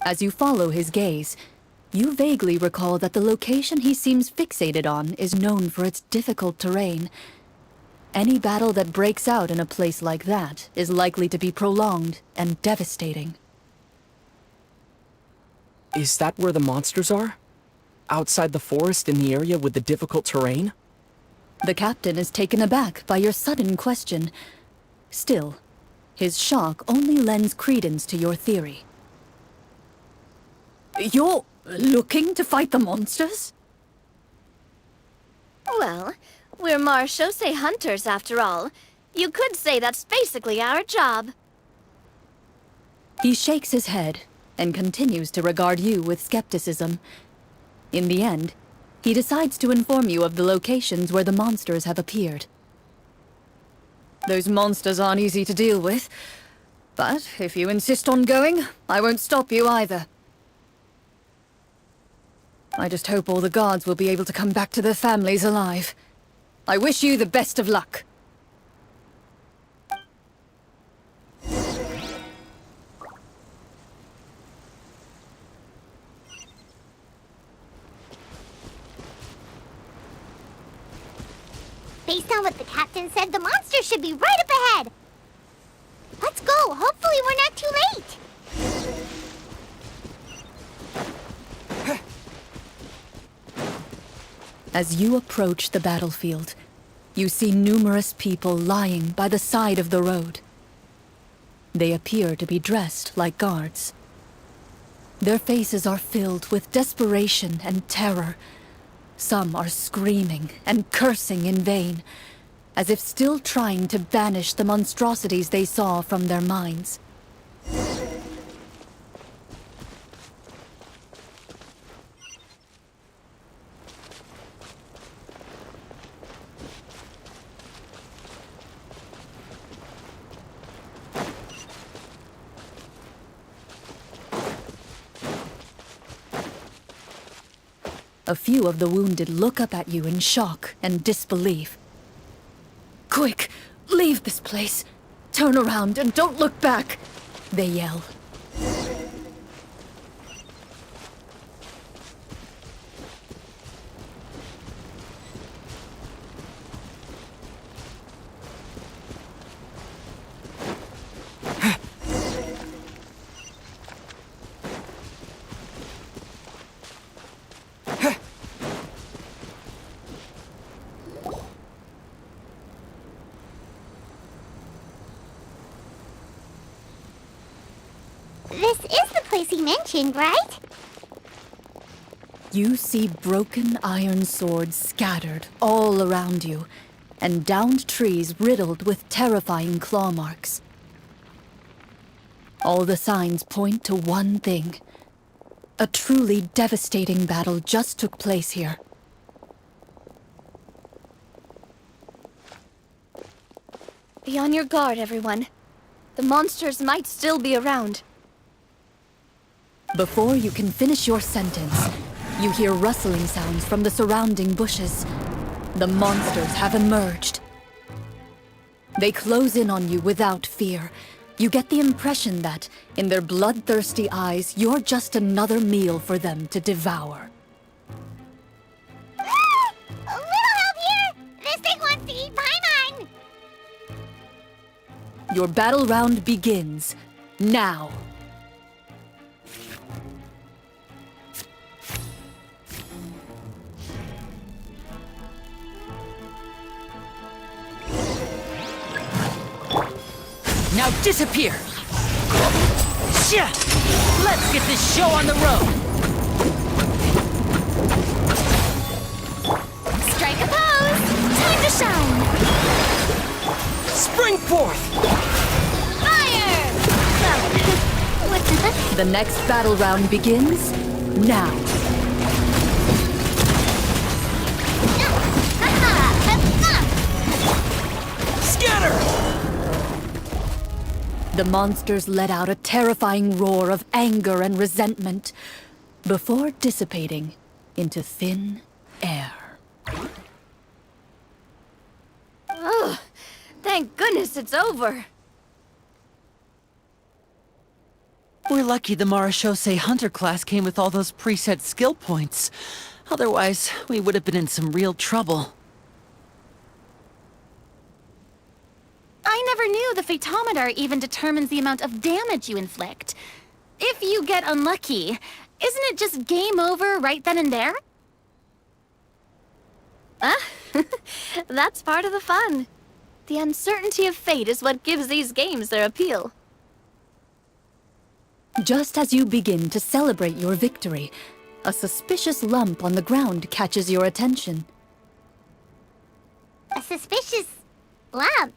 As you follow his gaze, you vaguely recall that the location he seems fixated on is known for its difficult terrain. Any battle that breaks out in a place like that is likely to be prolonged and devastating. Is that where the monsters are? Outside the forest in the area with the difficult terrain? The captain is taken aback by your sudden question. Still, his shock only lends credence to your theory. You're looking to fight the monsters? Well, we're Marechaussee Hunters after all. You could say that's basically our job. He shakes his head, and continues to regard you with skepticism. In the end, he decides to inform you of the locations where the monsters have appeared. Those monsters aren't easy to deal with, but if you insist on going, I won't stop you either. I just hope all the guards will be able to come back to their families alive. I wish you the best of luck. Based on what the captain said, the monster should be right up ahead. Let's go. Hopefully we're not too late. As you approach the battlefield, you see numerous people lying by the side of the road. They appear to be dressed like guards. Their faces are filled with desperation and terror. Some are screaming and cursing in vain, as if still trying to banish the monstrosities they saw from their minds. A few of the wounded look up at you in shock and disbelief. "Quick! Leave this place! Turn around and don't look back!" they yell. This is the place he mentioned, right? You see broken iron swords scattered all around you, and downed trees riddled with terrifying claw marks. All the signs point to one thing. A truly devastating battle just took place here. Be on your guard, everyone. The monsters might still be around. Before you can finish your sentence, you hear rustling sounds from the surrounding bushes. The monsters have emerged. They close in on you without fear. You get the impression that, in their bloodthirsty eyes, you're just another meal for them to devour. A little help here! This thing wants to eat Paimon! Your battle round begins now. Now disappear! Shit! Let's get this show on the road! Strike a pose! Time to shine! Spring forth! Fire! What's that? The next battle round begins now. Scatter! The monsters let out a terrifying roar of anger and resentment before dissipating into thin air. Ugh, thank goodness it's over. We're lucky the Marashose Hunter class came with all those preset skill points. Otherwise, we would have been in some real trouble. I never knew the Fatometer even determines the amount of damage you inflict. If you get unlucky, isn't it just game over right then and there? That's part of the fun. The uncertainty of fate is what gives these games their appeal. Just as you begin to celebrate your victory, a suspicious lump on the ground catches your attention. A suspicious lump.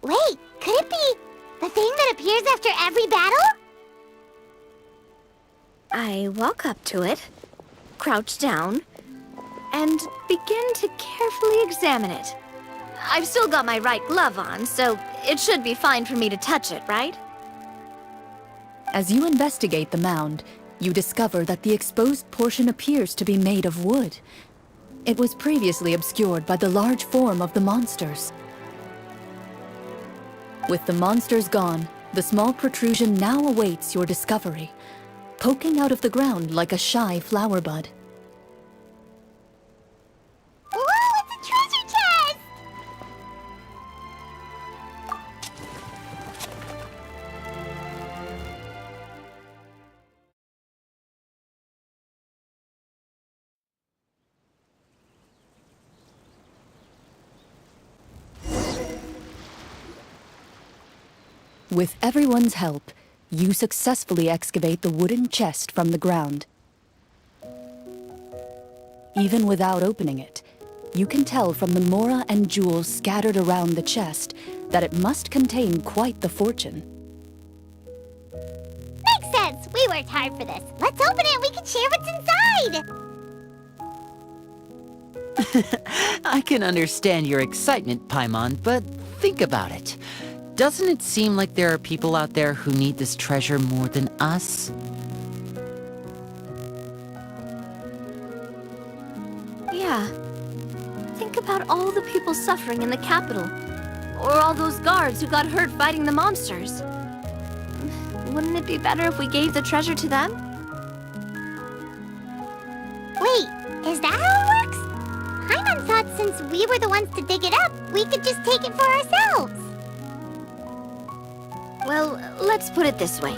Wait, could it be the thing that appears after every battle? I walk up to it, crouch down, and begin to carefully examine it. I've still got my right glove on, so it should be fine for me to touch it, right? As you investigate the mound, you discover that the exposed portion appears to be made of wood. It was previously obscured by the large form of the monsters. With the monsters gone, the small protrusion now awaits your discovery, poking out of the ground like a shy flower bud. Whoa, it's a treasure chest! With everyone's help, you successfully excavate the wooden chest from the ground. Even without opening it, you can tell from the mora and jewels scattered around the chest that it must contain quite the fortune. Makes sense. We worked hard for this. Let's open it and we can share what's inside. I can understand your excitement, Paimon, but think about it. Doesn't it seem like there are people out there who need this treasure more than us? Yeah. Think about all the people suffering in the capital. Or all those guards who got hurt fighting the monsters. Wouldn't it be better if we gave the treasure to them? Wait, is that how it works? Paimon thought since we were the ones to dig it up, we could just take it for ourselves. Well, let's put it this way.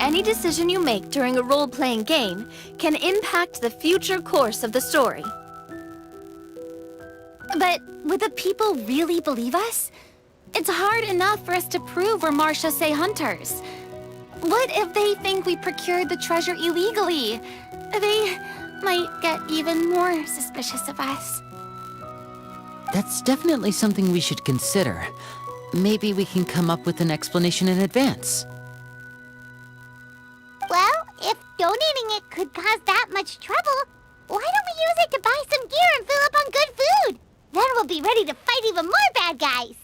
Any decision you make during a role-playing game can impact the future course of the story. But would the people really believe us? It's hard enough for us to prove we're Marchese hunters. What if they think we procured the treasure illegally? They might get even more suspicious of us. That's definitely something we should consider. Maybe we can come up with an explanation in advance. Well, if donating it could cause that much trouble, why don't we use it to buy some gear and fill up on good food? Then we'll be ready to fight even more bad guys.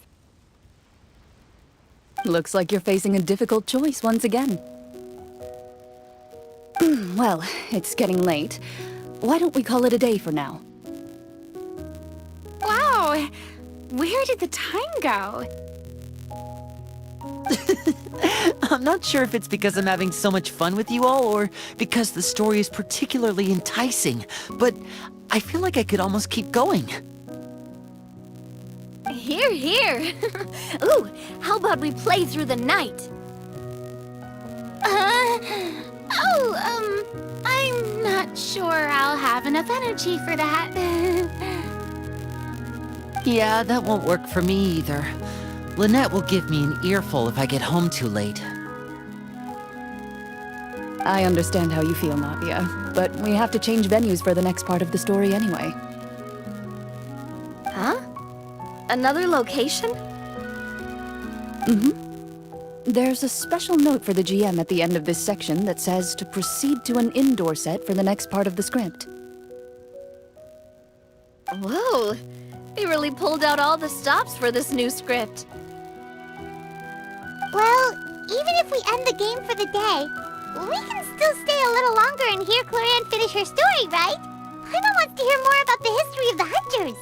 Looks like you're facing a difficult choice once again. Well, it's getting late. Why don't we call it a day for now? Wow! Where did the time go? I'm not sure if it's because I'm having so much fun with you all, or because the story is particularly enticing, but I feel like I could almost keep going. Here, here! Ooh, how about we play through the night? I'm not sure I'll have enough energy for that. Yeah, that won't work for me either. Lynette will give me an earful if I get home too late. I understand how you feel, Nadia, but we have to change venues for the next part of the story anyway. Huh? Another location? There's a special note for the GM at the end of this section that says to proceed to an indoor set for the next part of the script. Whoa! They really pulled out all the stops for this new script. Well, even if we end the game for the day, we can still stay a little longer and hear Clorinde finish her story, right? Paimon wants to hear more about the history of the hunters.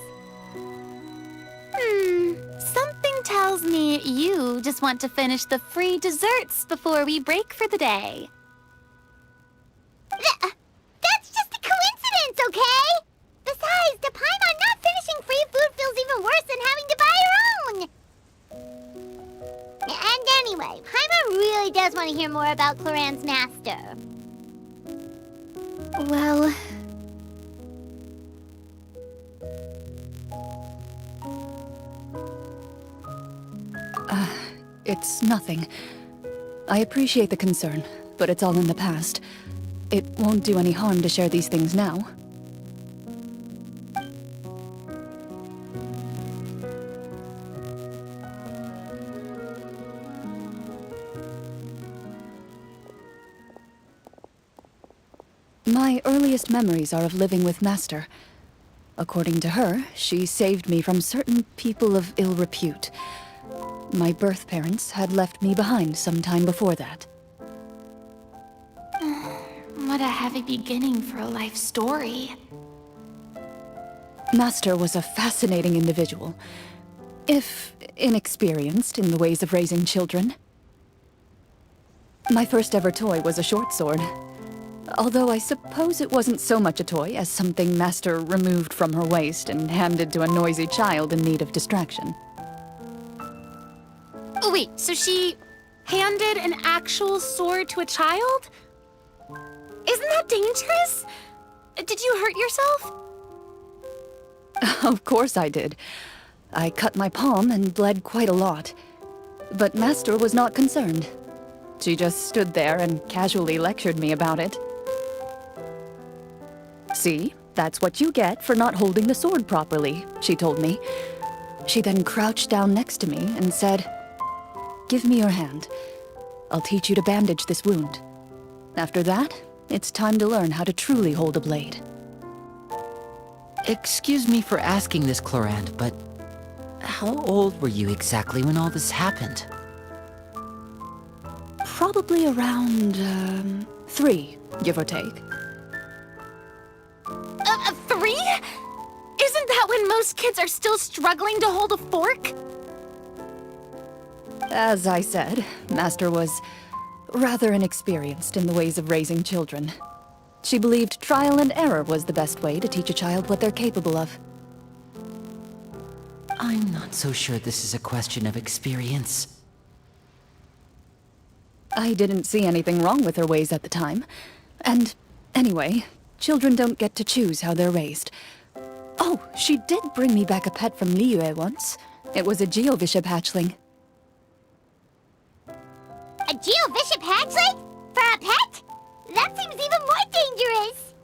Something tells me you just want to finish the free desserts before we break for the day. That's just a coincidence, okay? Besides, to Paimon, not finishing free food feels even worse than having to buy her own. And anyway, Paimon really does want to hear more about Clorinde's master. Well... It's nothing. I appreciate the concern, but it's all in the past. It won't do any harm to share these things now. earliest memories are of living with Master. According to her, she saved me from certain people of ill repute. My birth parents had left me behind some time before that. What a heavy beginning for a life story. Master was a fascinating individual, if inexperienced in the ways of raising children. My first ever toy was a short sword, although I suppose it wasn't so much a toy as something Master removed from her waist and handed to a noisy child in need of distraction. Oh wait, so she handed an actual sword to a child? Isn't that dangerous? Did you hurt yourself? Of course I did. I cut my palm and bled quite a lot. But Master was not concerned. She just stood there and casually lectured me about it. See, that's what you get for not holding the sword properly, she told me. She then crouched down next to me and said, "Give me your hand. I'll teach you to bandage this wound. After that, it's time to learn how to truly hold a blade." Excuse me for asking this, Clorinde, but how old were you exactly when all this happened? Probably around, 3, give or take. 3? Isn't that when most kids are still struggling to hold a fork? As I said, Master was rather inexperienced in the ways of raising children. She believed trial and error was the best way to teach a child what they're capable of. I'm not so sure this is a question of experience. I didn't see anything wrong with her ways at the time. And anyway, children don't get to choose how they're raised. Oh, she did bring me back a pet from Liyue once. It was a Geovishap hatchling. A Geovishap hatchling? For a pet? That seems even more dangerous!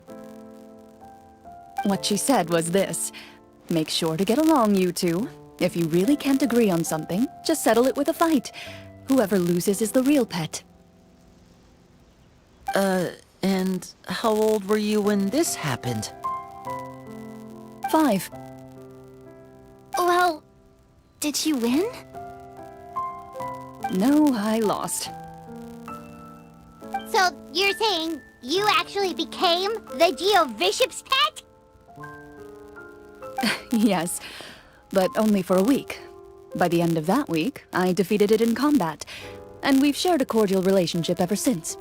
What she said was this: make sure to get along, you two. If you really can't agree on something, just settle it with a fight. Whoever loses is the real pet. And how old were you when this happened? 5. Well, did you win? No, I lost. So, you're saying you actually became the Geovishap's pet? Yes, but only for a week. By the end of that week, I defeated it in combat, and we've shared a cordial relationship ever since.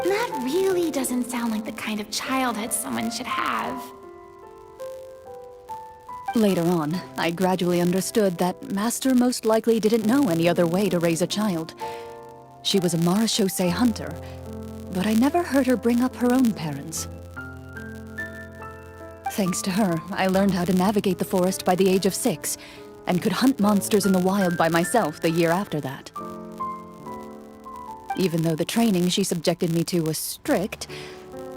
That really doesn't sound like the kind of childhood someone should have. Later on, I gradually understood that Master most likely didn't know any other way to raise a child. She was a marechaussee hunter, but I never heard her bring up her own parents. Thanks to her, I learned how to navigate the forest by the age of 6, and could hunt monsters in the wild by myself the year after that. Even though the training she subjected me to was strict,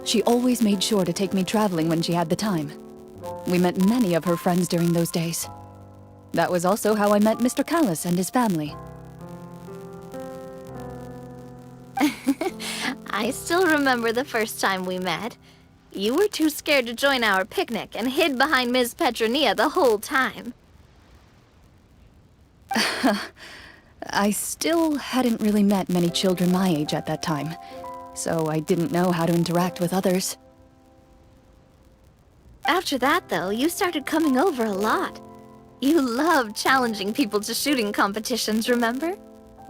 she always made sure to take me traveling when she had the time. We met many of her friends during those days. That was also how I met Mr. Callis and his family. I still remember the first time we met. You were too scared to join our picnic and hid behind Ms. Petronia the whole time. I still hadn't really met many children my age at that time, so I didn't know how to interact with others. After that, though, you started coming over a lot. You loved challenging people to shooting competitions, remember?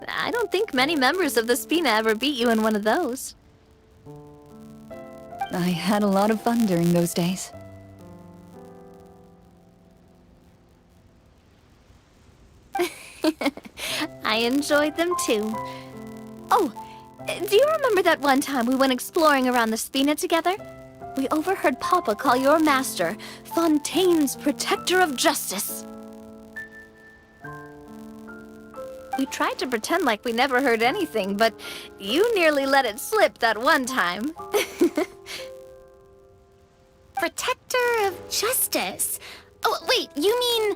I don't think many members of the Spina ever beat you in one of those. I had a lot of fun during those days. I enjoyed them too. Oh, do you remember that one time we went exploring around the Spina together? We overheard Papa call your master Fontaine's Protector of Justice. We tried to pretend like we never heard anything, but you nearly let it slip that one time. Protector of Justice? Oh, wait, you mean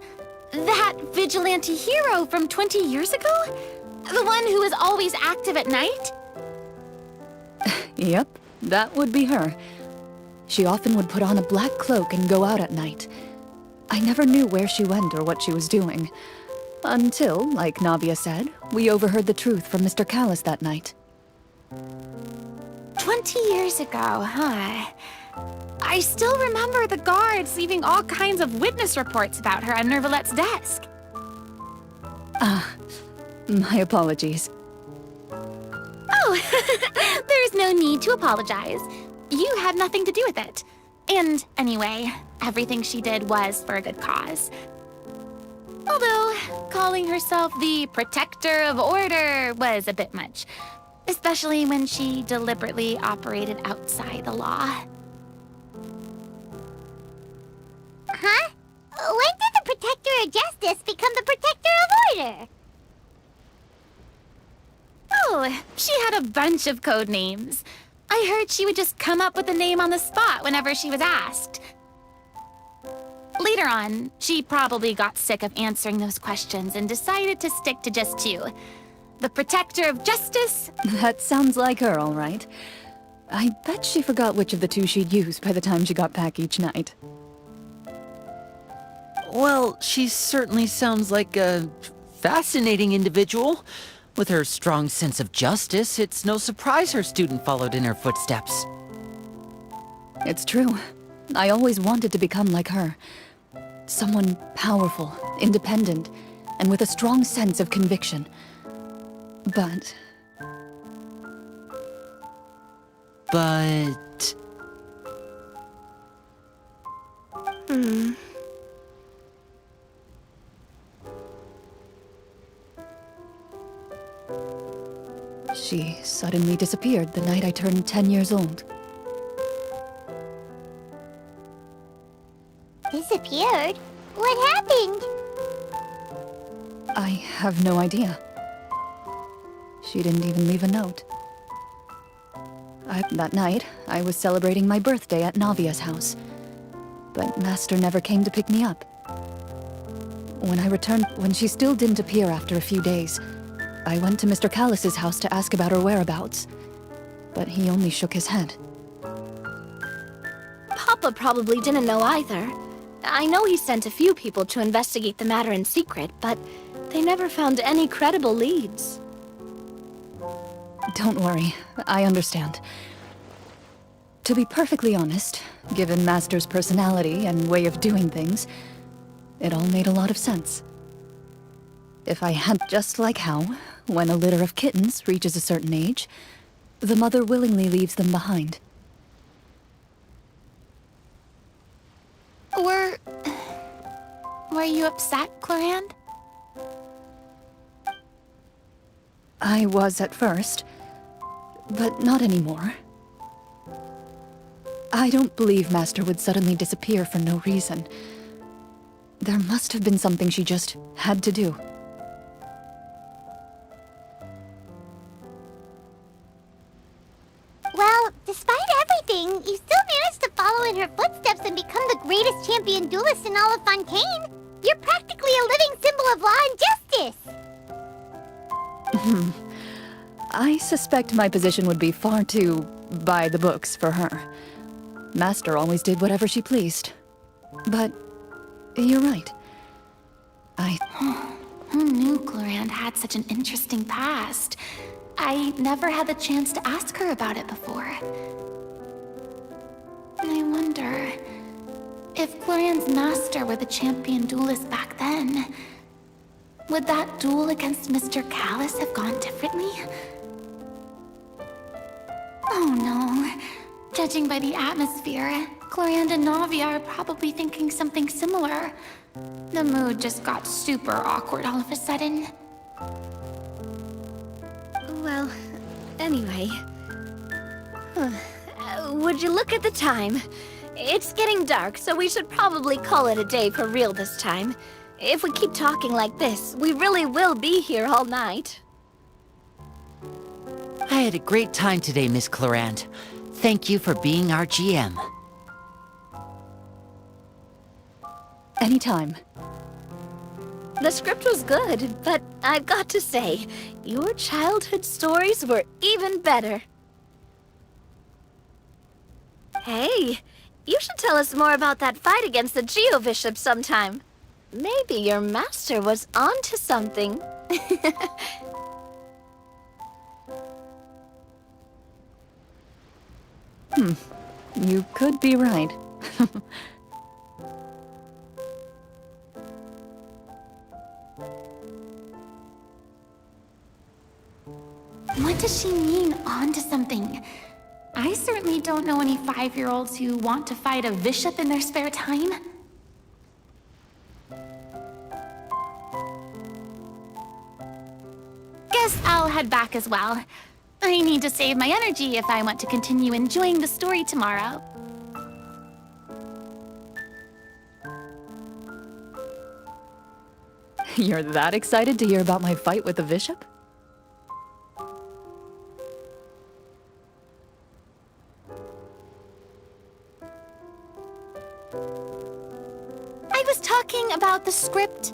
that vigilante hero from 20 years ago? The one who is always active at night? Yep, that would be her. She often would put on a black cloak and go out at night. I never knew where she went or what she was doing. Until, like Navia said, we overheard the truth from Mr. Callis that night. 20 years ago, huh? I still remember the guards leaving all kinds of witness reports about her on Nervalette's desk. My apologies. Oh, there's no need to apologize. You had nothing to do with it. And anyway, everything she did was for a good cause. Although, calling herself the protector of order was a bit much. Especially when she deliberately operated outside the law. Huh? When did the Protector of Justice become the Protector of Order? Oh, she had a bunch of code names. I heard she would just come up with a name on the spot whenever she was asked. Later on, she probably got sick of answering those questions and decided to stick to just two. The Protector of Justice. That sounds like her, all right. I bet she forgot which of the two she'd use by the time she got back each night. Well, she certainly sounds like a fascinating individual. With her strong sense of justice, it's no surprise her student followed in her footsteps. It's true. I always wanted to become like her. Someone powerful, independent, and with a strong sense of conviction. But... She suddenly disappeared the night I turned 10 years old. Disappeared? What happened? I have no idea. She didn't even leave a note. That night, I was celebrating my birthday at Navia's house. But Master never came to pick me up. When I returned, when she still didn't appear after a few days, I went to Mr. Callis's house to ask about her whereabouts. But he only shook his head. Papa probably didn't know either. I know he sent a few people to investigate the matter in secret, but they never found any credible leads. Don't worry, I understand. To be perfectly honest, given Master's personality and way of doing things, it all made a lot of sense. If I had just like how, when a litter of kittens reaches a certain age, the mother willingly leaves them behind. Were you upset, Clorinde? I was at first, but not anymore. I don't believe Master would suddenly disappear for no reason. There must have been something she just had to do. Well, despite everything, you still managed to follow in her footsteps and become the greatest champion duelist in all of Fontaine. You're practically a living symbol of law and justice. I suspect my position would be far too by the books for her. Master always did whatever she pleased. But you're right. Who knew Clorinde had such an interesting past? I never had the chance to ask her about it before. I wonder... if Clorinde's master were the champion duelist back then, would that duel against Mr. Callis have gone differently? Oh no. Judging by the atmosphere, Clorinde and Navia are probably thinking something similar. The mood just got super awkward all of a sudden. Well, anyway... would you look at the time? It's getting dark, so we should probably call it a day for real this time. If we keep talking like this, we really will be here all night. I had a great time today, Miss Clorinde. Thank you for being our GM. Anytime. The script was good, but I've got to say, your childhood stories were even better. Hey, you should tell us more about that fight against the Geo-Bishop sometime. Maybe your master was onto something. You could be right. What does she mean, onto something? I certainly don't know any 5-year-olds who want to fight a bishop in their spare time. Guess I'll head back as well. I need to save my energy if I want to continue enjoying the story tomorrow. You're that excited to hear about my fight with the bishop? I was talking about the script.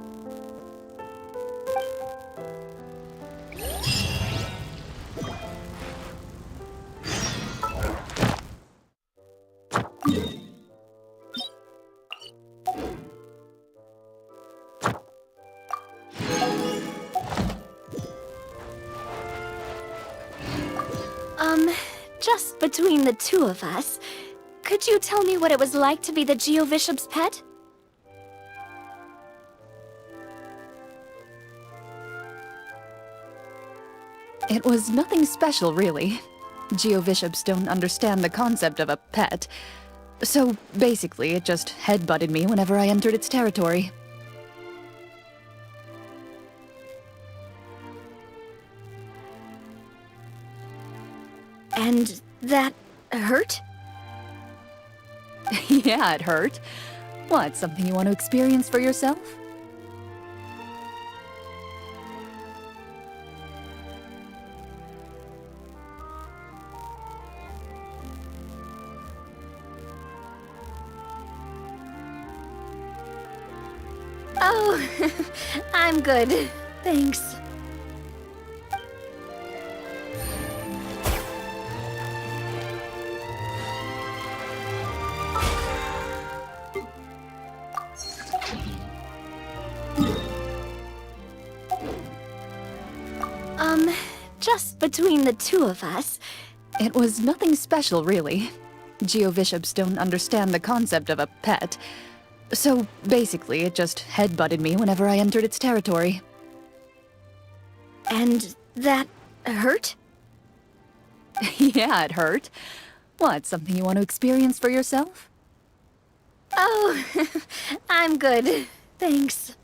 Just between the two of us, could you tell me what it was like to be the Geo-Bishop's pet? It was nothing special, really. Geo-Bishops don't understand the concept of a pet. So, basically, it just headbutted me whenever I entered its territory. And that hurt? Yeah, it hurt. What, something you want to experience for yourself? Oh, I'm good. Thanks. Just between the two of us. It was nothing special, really. Geo-Bishops don't understand the concept of a pet. So, basically, it just headbutted me whenever I entered its territory. And that hurt? Yeah, it hurt. What, something you want to experience for yourself? Oh, I'm good. Thanks.